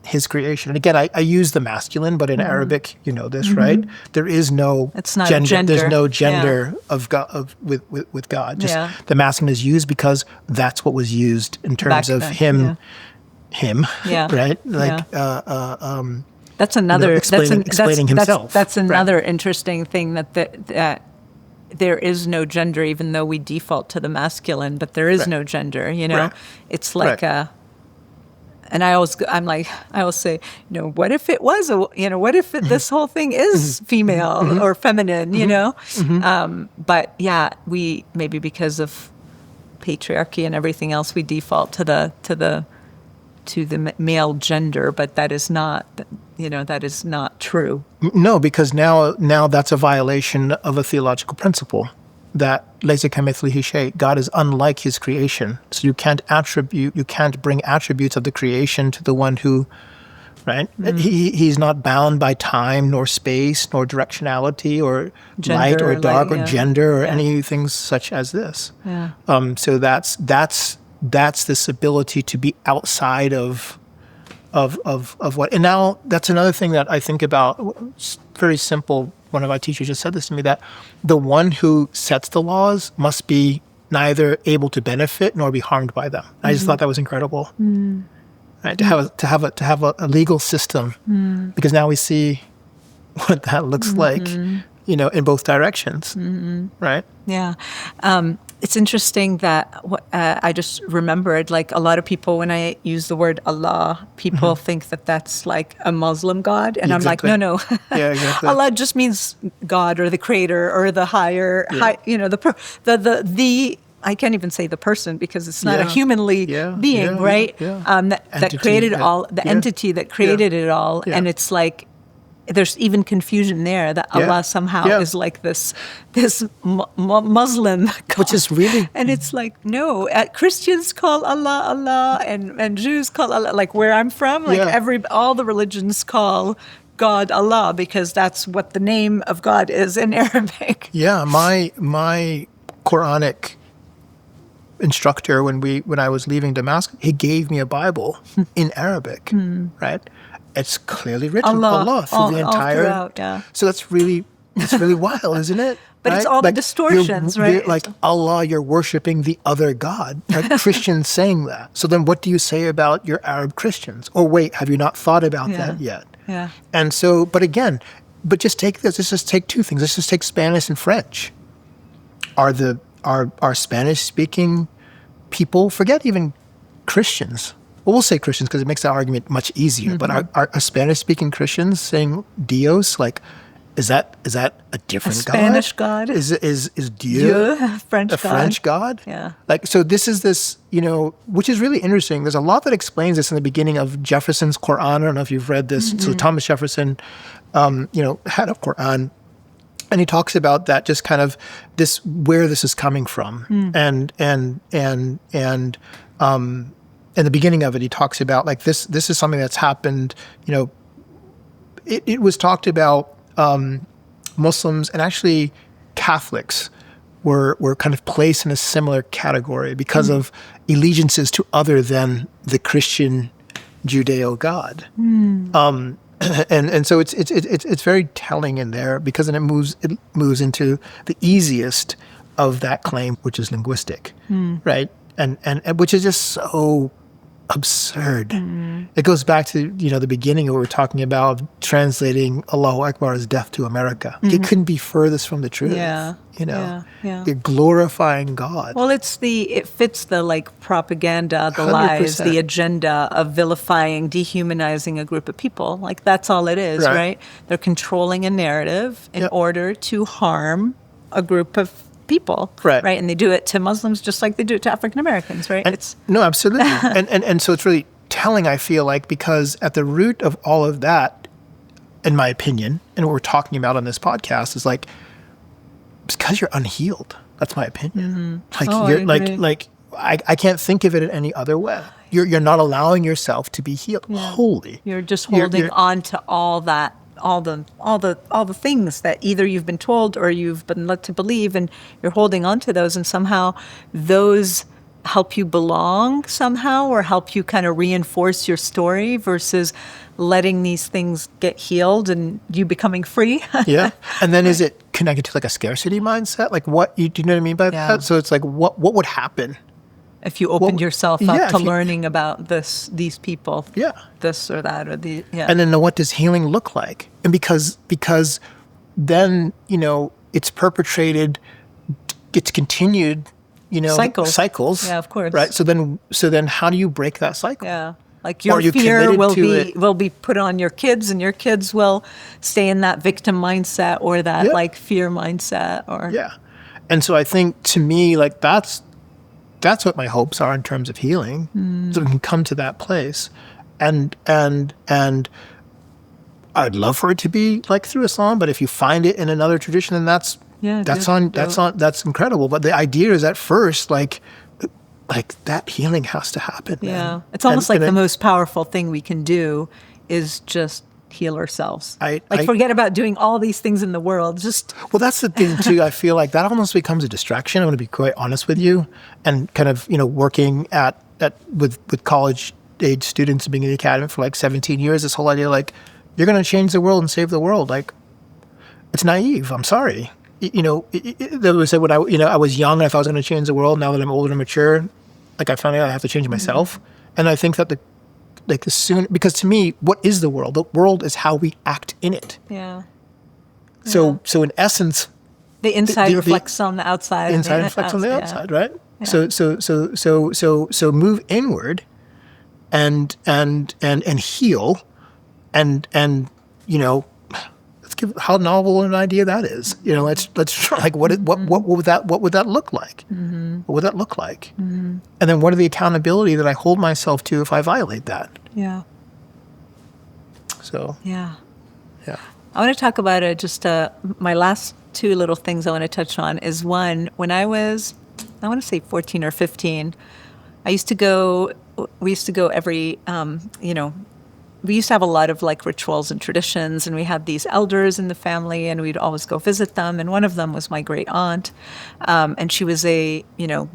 his creation. And again, I use the masculine, but in Arabic, you know this, right? There is no gender. There's no gender of God with God. Just the masculine is used because that's what was used in terms of him, right? Like that's another explaining himself. That's another interesting thing, that there is no gender, even though we default to the masculine, but there is no gender. You know, it's like and I always say, you know, what if it was what if this whole thing is female or feminine, you know? But yeah, we maybe because of patriarchy and everything else, we default to the male gender, but that is not, that is not true. No, because now that's a violation of a theological principle, that laysa kamithlihi shay, God is unlike his creation. So you can't bring attributes of the creation to the one who, right? He's not bound by time, nor space, nor directionality, or gender, light or dark, or gender, or anything such as this. So that's this ability to be outside of what. And now that's another thing that I think about. It's very simple. One of my teachers just said this to me, that the one who sets the laws must be neither able to benefit nor be harmed by them. I just thought that was incredible. Right? To have a legal system, because now we see what that looks like, in both directions. Right? Yeah. It's interesting that I just remembered, like, a lot of people, when I use the word Allah, people think that that's like a Muslim God. And I'm like, no. Yeah, exactly. Allah just means God, or the creator, or the higher, the I can't even say the person, because it's not a humanly being, right? That created all, the entity that created it all. And it's like, there's even confusion there that Allah somehow is like this Muslim God. Which is really... And it's like, no, Christians call Allah Allah, and Jews call Allah, like where I'm from, like all the religions call God Allah, because that's what the name of God is in Arabic. Yeah, my Quranic instructor, when I was leaving Damascus, he gave me a Bible in Arabic, right? It's clearly written Allah through the entire. So it's really wild, isn't it? But it's all the distortions, right? Like Allah, you're worshiping the other God. Like Christians saying that. So then, what do you say about your Arab Christians? Or wait, have you not thought about that yet? Yeah. And so, but just take this. Let's just take two things. Let's just take Spanish and French. Are Spanish speaking people? Forget even Christians. Well, we'll say Christians because it makes the argument much easier. But are Spanish-speaking Christians saying Dios? Like, is that a different God? Spanish God? Is Dieu French God? Yeah. Like, so this is this, which is really interesting. There's a lot that explains this in the beginning of Jefferson's Quran. I don't know if you've read this. So Thomas Jefferson, had a Quran. And he talks about that, just kind of this, where this is coming from. And in the beginning of it, he talks about, like, this is something that's happened, it was talked about, Muslims and actually Catholics were kind of placed in a similar category because of allegiances to other than the Christian Judeo God. And so it's very telling in there, because then it moves into the easiest of that claim, which is linguistic, right? And which is just so absurd. It goes back to the beginning of what we're talking about, translating Allahu Akbar as death to America. It couldn't be furthest from the truth. You're glorifying God. Well, it fits the like propaganda, the 100%. Lies, the agenda of vilifying, dehumanizing a group of people. Like that's all it is, right? They're controlling a narrative in order to harm a group of people, right? And they do it to Muslims just like they do it to African Americans, right? No, absolutely. and so it's really telling, I feel like, because at the root of all of that, in my opinion, and what we're talking about on this podcast is like, it's because you're unhealed. That's my opinion. I can't think of it in any other way. You're not allowing yourself to be healed. Holy. You're just holding on to all that. All the things that either you've been told or you've been led to believe, and you're holding on to those, and somehow those help you belong somehow, or help you kind of reinforce your story, versus letting these things get healed and you becoming free. And then is it connected to like a scarcity mindset? Like what, do you know what I mean by that? So it's like, what would happen if you opened yourself up to learning about these people, this or that, or and then what does healing look like? And because then it's perpetrated, it's continued, cycles. Yeah, of course. Right. So then how do you break that cycle? Yeah. Like your fear will be put on your kids, and your kids will stay in that victim mindset or that like fear mindset And so I think, to me, like that's what my hopes are in terms of healing, so we can come to that place, and I'd love for it to be like through Islam, but if you find it in another tradition, then that's incredible. But the idea is at first, like that healing has to happen. Yeah, it's almost like the most powerful thing we can do is just heal ourselves. Forget about doing all these things in the world. Well, that's the thing too. I feel like that almost becomes a distraction. I'm going to be quite honest with you, and kind of working with college age students and being in the academy for like 17 years. This whole idea, like, you're going to change the world and save the world, like, it's naive. I'm sorry. They would say when I was young, and if I was going to change the world, now that I'm older and mature, like I found out I have to change myself. And I think that because to me, what is the world? The world is how we act in it. Yeah. So in essence, the inside reflects on the outside. The inside reflects on the outside, right? Yeah. So move inward, and heal, and let's give how novel an idea that is. Let's try, like, what would that look like? What would that look like? And then what are the accountability that I hold myself to if I violate that? Yeah. So. Yeah. I want to talk about it. Just my last two little things I want to touch on is one. When I was, I want to say 14 or 15, we used to go every, we used to have a lot of like rituals and traditions, and we had these elders in the family, and we'd always go visit them. And one of them was my great aunt, and she was a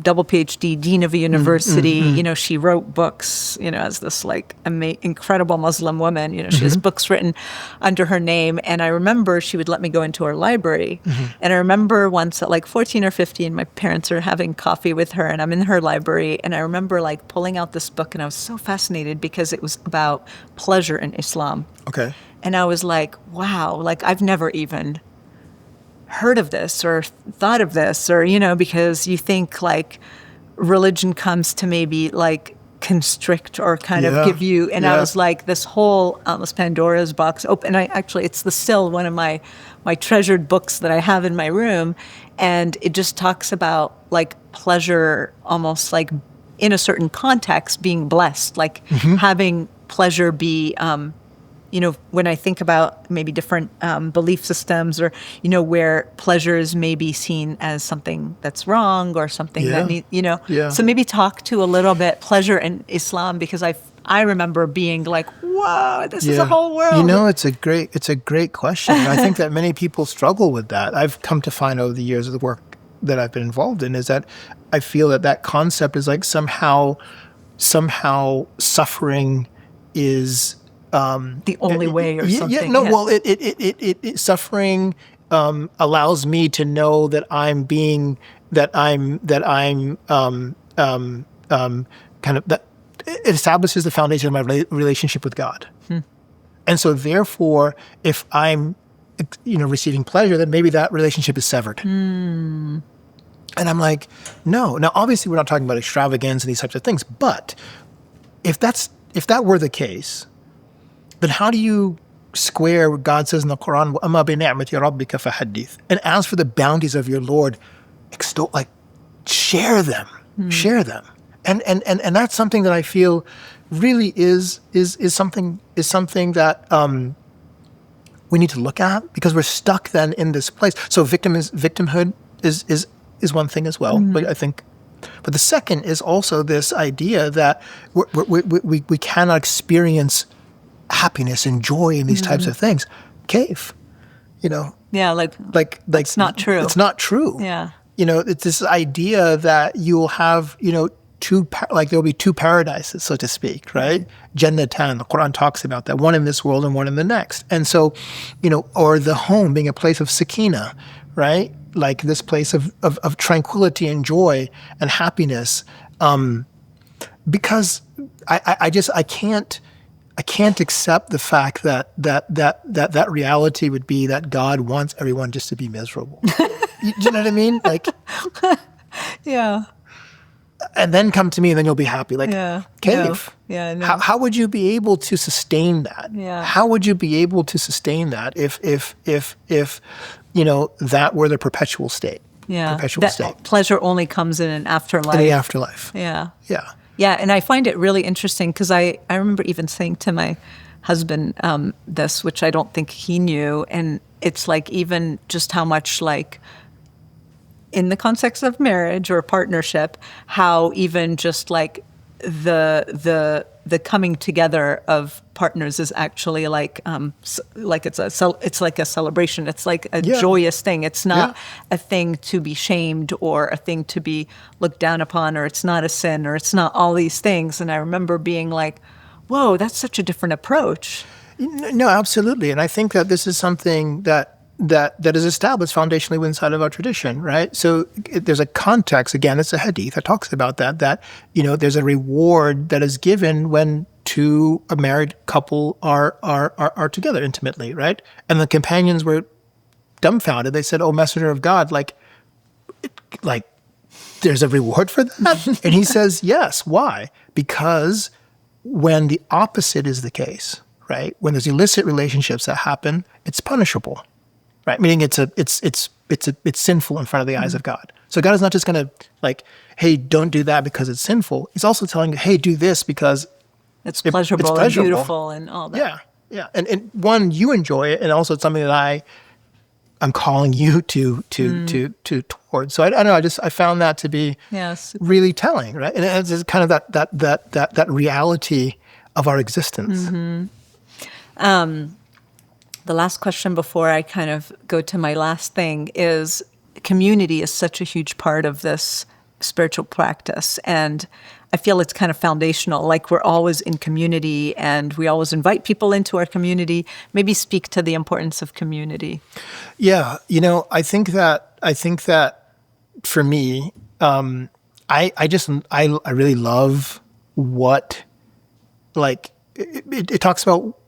double PhD dean of a university. She wrote books. As this like incredible Muslim woman. She has books written under her name. And I remember she would let me go into her library. And I remember once at like 14 or 15, my parents are having coffee with her, and I'm in her library, and I remember like pulling out this book, and I was so fascinated because it was about pleasure in Islam. Okay. And I was like, wow, like I've never even heard of this or thought of this, or, because you think like religion comes to maybe like constrict or kind of give you, and I was like, this whole almost Pandora's box open. And it's still one of my treasured books that I have in my room. And it just talks about like pleasure, almost like in a certain context, being blessed, like having pleasure be, when I think about maybe different belief systems, or, where pleasure is maybe seen as something that's wrong or something that needs, So maybe talk to a little bit pleasure in Islam, because I remember being like, whoa, this is a whole world. It's a great question. I think that many people struggle with that. I've come to find over the years of the work that I've been involved in is that I feel that concept is like somehow suffering is the only way or something. Yeah, no, well, it suffering allows me to know that I'm kind of, that it establishes the foundation of my relationship with God. And so therefore, if I'm, receiving pleasure, then maybe that relationship is severed. And I'm like, no. Now, obviously, we're not talking about extravagance and these types of things. But if that were the case, then how do you square what God says in the Quran, وَأَمَّا بِنِعْمَةِ رَبِّكَ فَحَدِّثْ? And as for the bounties of your Lord, extol, like, share them. And that's something that I feel really is something that we need to look at, because we're stuck then in this place. So victimhood is one thing as well. But I think, but the second is also this idea that we cannot experience happiness and joy in these types of things. Cave, Yeah, like it's not true. It's not true. Yeah. It's this idea that you'll have, there'll be two paradises, so to speak, right? Jannatan, the Quran talks about that, one in this world and one in the next. And so, or the home being a place of sakina, right? Like this place of tranquility and joy and happiness. Because I can't accept the fact that reality would be that God wants everyone just to be miserable. Do you know what I mean? Like, yeah. And then come to me, and then you'll be happy. Like, cave. No. Yeah. No. How would you be able to sustain that? Yeah. How would you be able to sustain that if that were the perpetual state? Yeah. Perpetual state. Pleasure only comes in an afterlife. In the afterlife. Yeah. Yeah. Yeah, and I find it really interesting because I remember even saying to my husband this, which I don't think he knew, and it's like even just how much like in the context of marriage or partnership, how even just like the coming together of partners is actually like it's like a celebration. It's like a joyous thing. It's not a thing to be shamed or a thing to be looked down upon, or it's not a sin, or it's not all these things. And I remember being like, whoa, that's such a different approach. No, absolutely. And I think that this is something that is established foundationally inside of our tradition, right? So there's a context, again, it's a hadith that talks about that there's a reward that is given when a married couple are together intimately, right? And the companions were dumbfounded. They said, "Oh, messenger of God, like there's a reward for that?" And he says, yes. Why? Because when the opposite is the case, right? When there's illicit relationships that happen, it's punishable. Right, meaning it's sinful in front of the eyes of God. So God is not just going to like, hey, don't do that because it's sinful. He's also telling you, hey, do this because it's pleasurable and beautiful and all that. Yeah. And one, you enjoy it, and also it's something that I'm calling you to towards. So I don't know. I found that to be really telling, right? And it's kind of that reality of our existence. The last question before I kind of go to my last thing is community is such a huge part of this spiritual practice. And I feel it's kind of foundational. Like we're always in community and we always invite people into our community. Maybe speak to the importance of community. Yeah. I think that for me, I really love what, like, it talks about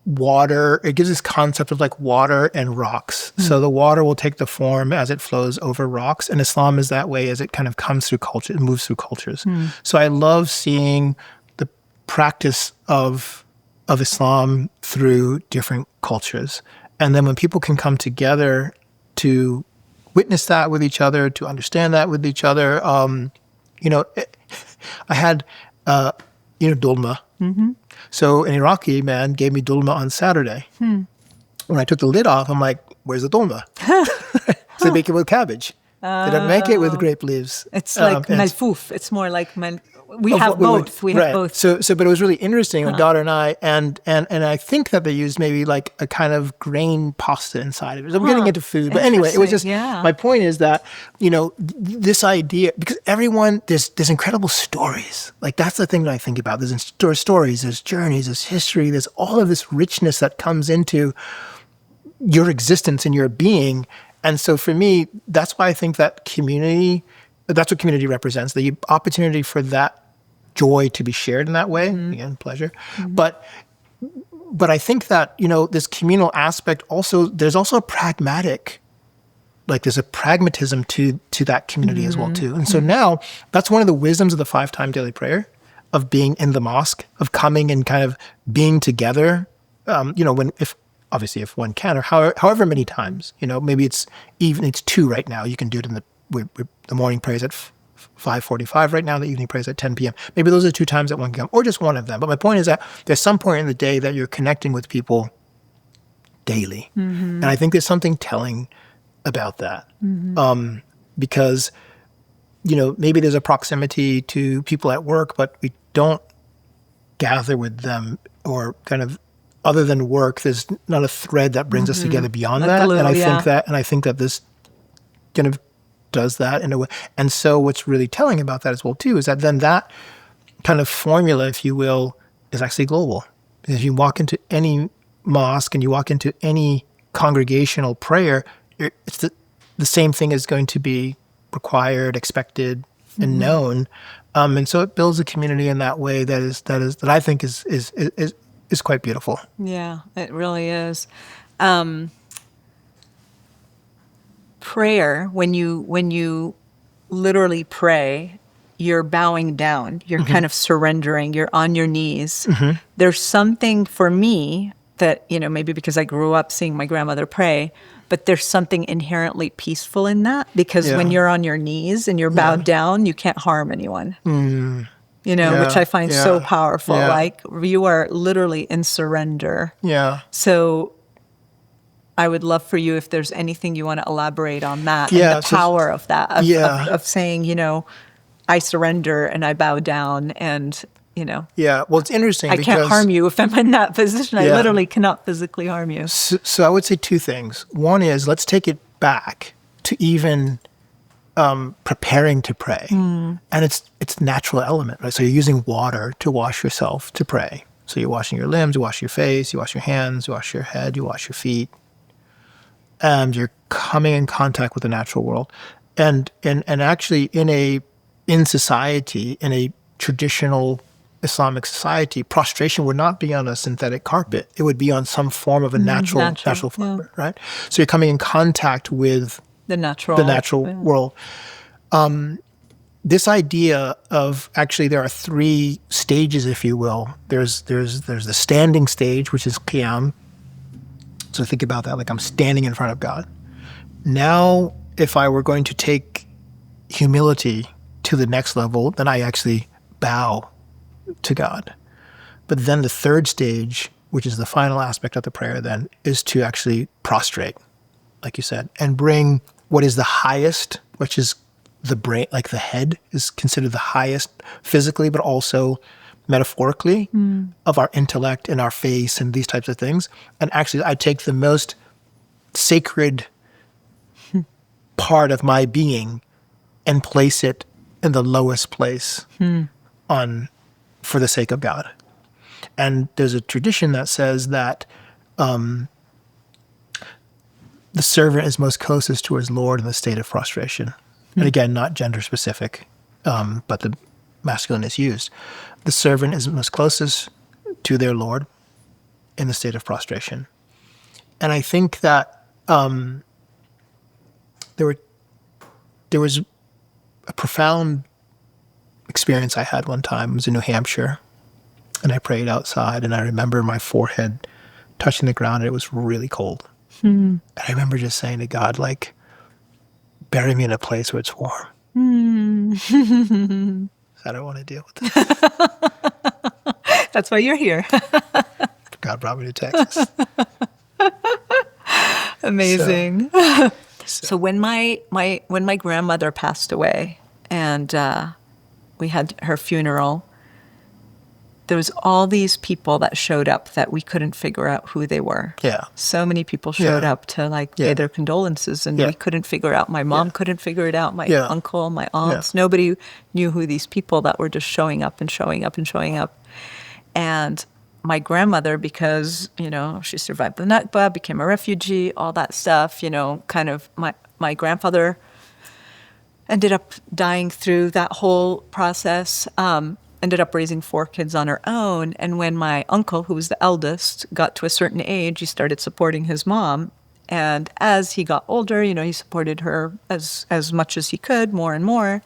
water. It gives this concept of like water and rocks. So the water will take the form as it flows over rocks, and Islam is that way as it kind of comes through culture, it moves through cultures. So I love seeing the practice of Islam through different cultures. And then when people can come together to witness that with each other, to understand that with each other, I had dolma. So an Iraqi man gave me dolma on Saturday. When I took the lid off, I'm like, where's the dolma? So they make it with cabbage. They don't make it with grape leaves. It's like and malfouf. It's more like we of have what we would- both. We right. have both. So, but it was really interesting. My daughter and I, and I think that they used maybe like a kind of grain pasta inside of it. So I'm getting into food, but anyway, it was just my point is that this idea, because everyone there's incredible stories. Like that's the thing that I think about. There's stories, there's journeys, there's history, there's all of this richness that comes into your existence and your being. And so for me, that's why I think that community. That's what community represents, the opportunity for that joy to be shared in that way. Again, pleasure. But I think that, this communal aspect also, there's also a pragmatic, like there's a pragmatism to that community as well too. And so now that's one of the wisdoms of the 5-time daily prayer, of being in the mosque, of coming and kind of being together, if one can, or however many times, maybe it's 2 right now. You can do it in the morning prayer is at 5:45 right now. The evening prayer is at 10 p.m. Maybe those are 2 times that one can come, or just one of them. But my point is that there's some point in the day that you're connecting with people daily. And I think there's something telling about that. Because, maybe there's a proximity to people at work, but we don't gather with them, or kind of other than work, there's not a thread that brings us together beyond that. And I think that this kind of does that in a way. And so what's really telling about that as well too is that then that kind of formula, if you will, is actually global. If you walk into any mosque and you walk into any congregational prayer, it's the same thing is going to be required, expected, and known. And so it builds a community in that way that I think is quite beautiful. Yeah, it really is. Prayer, when you literally pray, you're bowing down, you're kind of surrendering, you're on your knees. There's something for me that, maybe because I grew up seeing my grandmother pray, but there's something inherently peaceful in that, because when you're on your knees and you're bowed down, you can't harm anyone. Which I find so powerful. Like you are literally in surrender. Yeah. So I would love for you, if there's anything you want to elaborate on that, and the power of that, of saying, I surrender and I bow down, and, Yeah, well, it's interesting I can't harm you if I'm in that position. I literally cannot physically harm you. So I would say 2 things. One is, let's take it back to even preparing to pray. And it's natural element, right? So you're using water to wash yourself to pray. So you're washing your limbs, you wash your face, you wash your hands, you wash your head, you wash your feet. And you're coming in contact with the natural world. And actually in society, in a traditional Islamic society, prostration would not be on a synthetic carpet. It would be on some form of a natural fiber, right? So you're coming in contact with the natural world. This idea of, actually there are 3 stages, if you will. There's the standing stage, which is qiyam. So think about that, like I'm standing in front of God. Now, if I were going to take humility to the next level, then I actually bow to God. But then the 3rd stage, which is the final aspect of the prayer then, is to actually prostrate, like you said, and bring what is the highest, which is the brain, like the head is considered the highest physically, but also metaphorically, of our intellect and our face and these types of things. And actually, I take the most sacred part of my being and place it in the lowest place for the sake of God. And there's a tradition that says that the servant is most closest to his Lord in the state of prostration. And again, not gender specific, but the masculine is used. The servant is most closest to their Lord in the state of prostration. And I think that there was a profound experience I had one time. I was in New Hampshire, and I prayed outside, and I remember my forehead touching the ground, and it was really cold. And I remember just saying to God, like, bury me in a place where it's warm. I don't want to deal with this. That's why you're here. God brought me to Texas. Amazing. So when my grandmother passed away, and we had her funeral, there was all these people that showed up that we couldn't figure out who they were. Yeah. So many people showed up to pay their condolences, and we couldn't figure out. My mom couldn't figure it out. My uncle, my aunts, nobody knew who these people that were just showing up and showing up and showing up. And my grandmother, because, she survived the Nakba, became a refugee, all that stuff, kind of my grandfather ended up dying through that whole process. Ended up raising 4 kids on her own. And when my uncle, who was the eldest, got to a certain age, he started supporting his mom. And as he got older, he supported her as much as he could, more and more.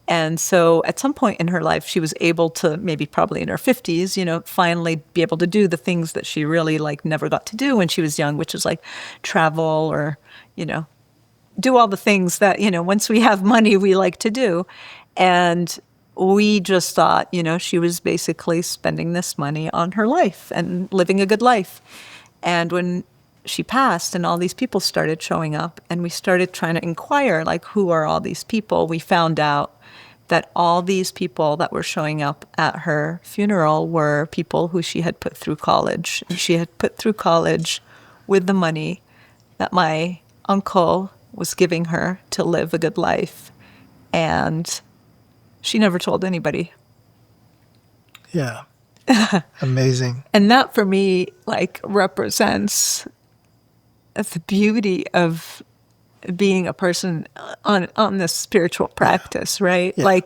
And so at some point in her life, she was able to, maybe probably in her 50s, finally be able to do the things that she really never got to do when she was young, which is travel or, do all the things that, once we have money, we like to do. And we just thought, she was basically spending this money on her life and living a good life. And when she passed and all these people started showing up and we started trying to inquire, who are all these people? We found out that all these people that were showing up at her funeral were people who she had put through college. And she had put through college with the money that my uncle was giving her to live a good life. And she never told anybody. Yeah. Amazing. And that for me, represents the beauty of being a person on this spiritual practice, right? Yeah.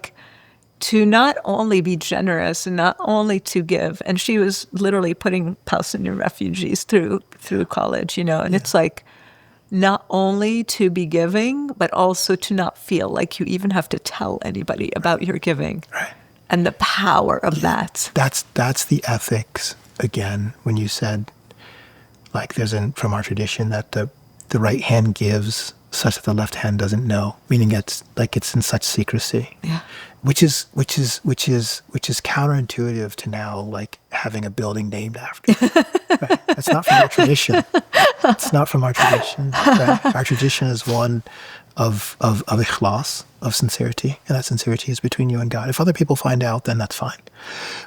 To not only be generous and not only to give. And she was literally putting Palestinian refugees through college, and it's not only to be giving, but also to not feel like you even have to tell anybody about your giving. Right. And the power of that. That's the ethics, again, when you said, there's from our tradition that the right hand gives such that the left hand doesn't know, meaning it's in such secrecy. Yeah. Which is counterintuitive to now having a building named after. Right? That's not from our tradition. It's not from our tradition. Right? Our tradition is one of ikhlas, of sincerity, and that sincerity is between you and God. If other people find out, then that's fine.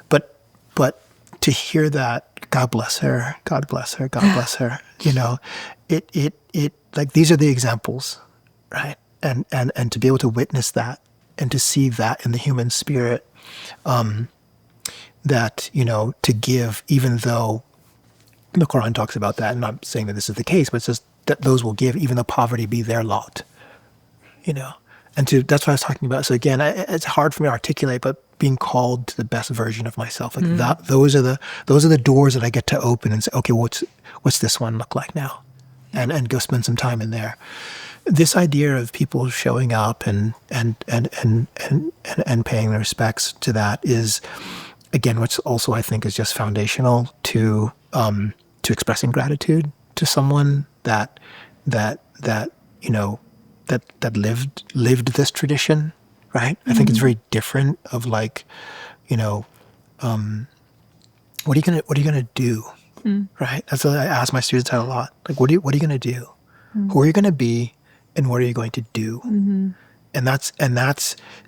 But to hear that, God bless her, God bless her, God bless her, it these are the examples, right? And to be able to witness that and to see that in the human spirit, that, to give, even though the Quran talks about that, and I'm not saying that this is the case, but it's just that those will give, even though poverty be their lot, and that's what I was talking about. So again, it's hard for me to articulate, but being called to the best version of myself, that, those are the doors that I get to open and say, okay, what's this one look like now? And go spend some time in there. This idea of people showing up and paying their respects to that is, again, what's also I think is just foundational to expressing gratitude to someone that lived this tradition, right? I think it's very different of what are you gonna do? Right? That's what I ask my students a lot. What are you going to do? Who are you going to be? And what are you going to do? And that's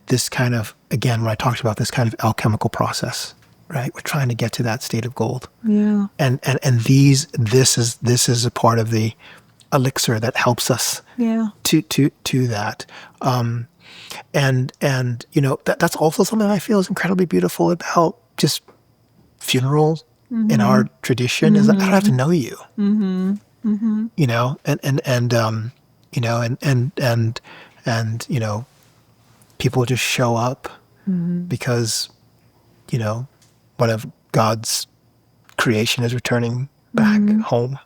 this kind of, again, when I talked about this kind of alchemical process, right? We're trying to get to that state of gold. Yeah. And this is a part of the elixir that helps us to that. That's also something I feel is incredibly beautiful about just funerals. In our tradition, is that I don't have to know you, people just show up because, one of God's creation is returning back home.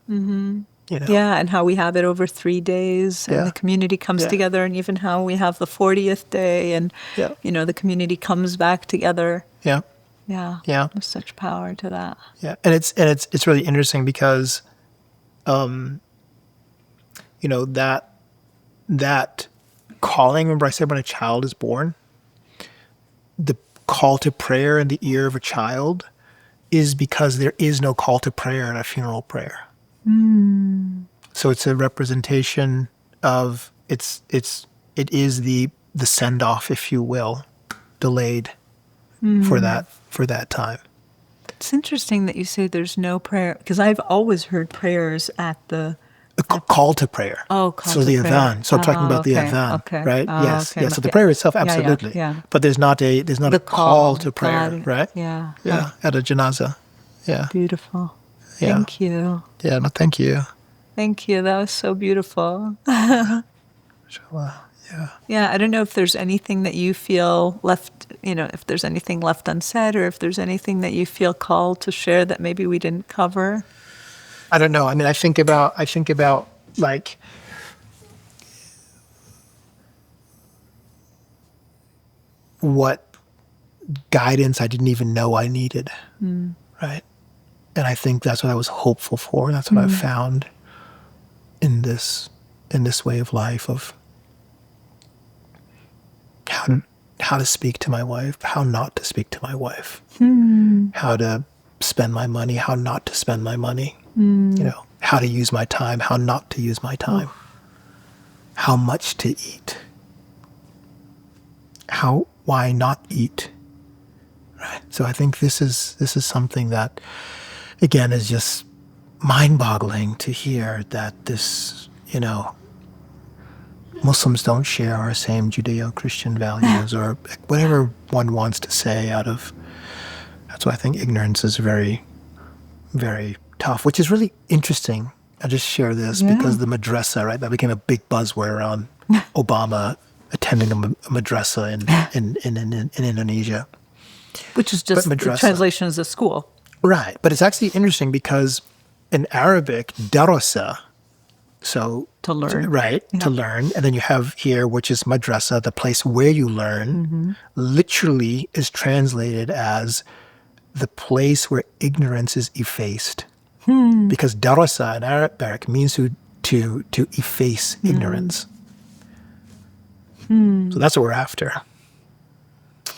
Yeah, and how we have it over 3 days, and the community comes together, and even how we have the 40th day, and the community comes back together. Yeah. Yeah. There's such power to that. Yeah. And it's really interesting because that calling, remember I said when a child is born, the call to prayer in the ear of a child is because there is no call to prayer in a funeral prayer. So it's a representation of it is the send off, if you will, delayed for that time. It's interesting that you say there's no prayer, because I've always heard prayers at the call to prayer. Oh, call so to the prayer. adhan. So I'm talking about the adhan, right? Yes. So the prayer itself, absolutely. Yeah. But there's not a call to prayer, right? Yeah. At a janazah. Yeah. Beautiful. Yeah. Thank you. Yeah. No, thank you. Thank you. That was so beautiful. Inshallah. Yeah. Yeah. I don't know if there's anything that you feel left, if there's anything left unsaid, or if there's anything that you feel called to share that maybe we didn't cover. I don't know. I mean, I think about like what guidance I didn't even know I needed, right? And I think that's what I was hopeful for. That's what I found in this way of life of how to speak to my wife, how not to speak to my wife, how to spend my money, how not to spend my money, how to use my time, how not to use my time, how much to eat, why not eat, right? So I think this is something that, again, is just mind-boggling to hear that this, Muslims don't share our same Judeo-Christian values or whatever one wants to say that's why I think ignorance is very, very tough, which is really interesting. I'll just share this because the madrasa, right, that became a big buzzword around Obama attending a madrasa in Indonesia. Which is just the translation as a school. Right. But it's actually interesting because in Arabic, darasa, so to learn. Right, to learn. And then you have here, which is madrasa, the place where you learn, literally is translated as the place where ignorance is effaced. Because darasa in Arabic means to efface ignorance. So that's what we're after.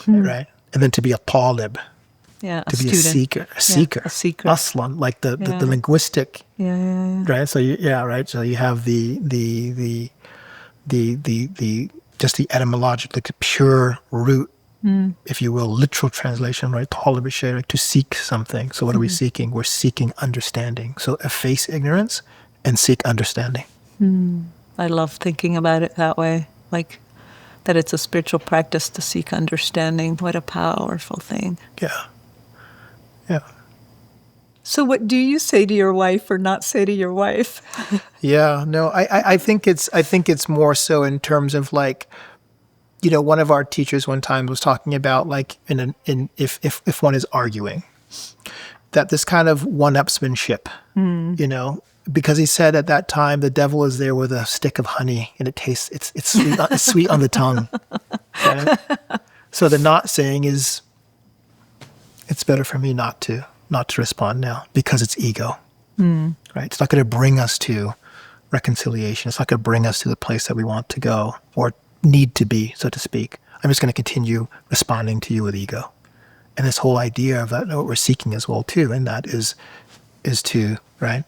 Right? And then to be a talib. Yeah, to be a seeker. A seeker. Aslan, like the linguistic. Yeah. Right. So right. So you have the just the etymological, the pure root, if you will, literal translation, right? Talib al-shay, to seek something. So what are we seeking? We're seeking understanding. So efface ignorance and seek understanding. I love thinking about it that way, like that it's a spiritual practice to seek understanding. What a powerful thing. Yeah. So what do you say to your wife or not say to your wife? Yeah, no, I think it's more so in terms of like, one of our teachers one time was talking about like if one is arguing, that this kind of one-upsmanship, because he said at that time the devil is there with a stick of honey and it's sweet on the tongue. Right? So the not saying is, it's better for me not to respond now because it's ego, right? It's not going to bring us to reconciliation. It's not going to bring us to the place that we want to go or need to be, so to speak. I'm just going to continue responding to you with ego. And this whole idea of that, what we're seeking as well too, and that is to, right?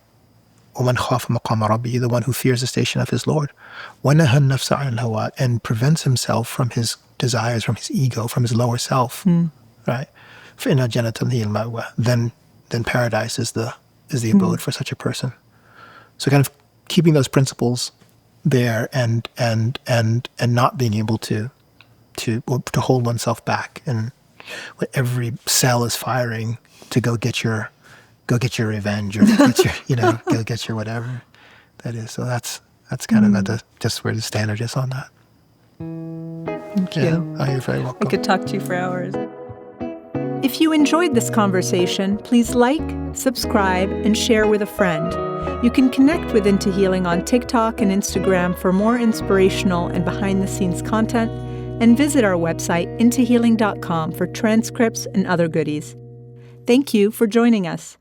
وَمَنْ خَافَ مَقَامَ رَبِّهِ, the one who fears the station of his Lord, وَنَهَى النَّفْسَ عَنِ الْهَوَىٰ, and prevents himself from his desires, from his ego, from his lower self, right? فَإِنَّ الْجَنَّةَ هِيَ الْمَأْوَىٰ, then paradise is the abode for such a person. So kind of keeping those principles there and not being able to hold oneself back, and when every cell is firing to go get your revenge or go get your whatever that is. So that's kind of just where the standard is on that. Thank you. Oh, you're very welcome. I could talk to you for hours. If you enjoyed this conversation, please like, subscribe, and share with a friend. You can connect with Into Healing on TikTok and Instagram for more inspirational and behind-the-scenes content, and visit our website, intohealing.com, for transcripts and other goodies. Thank you for joining us.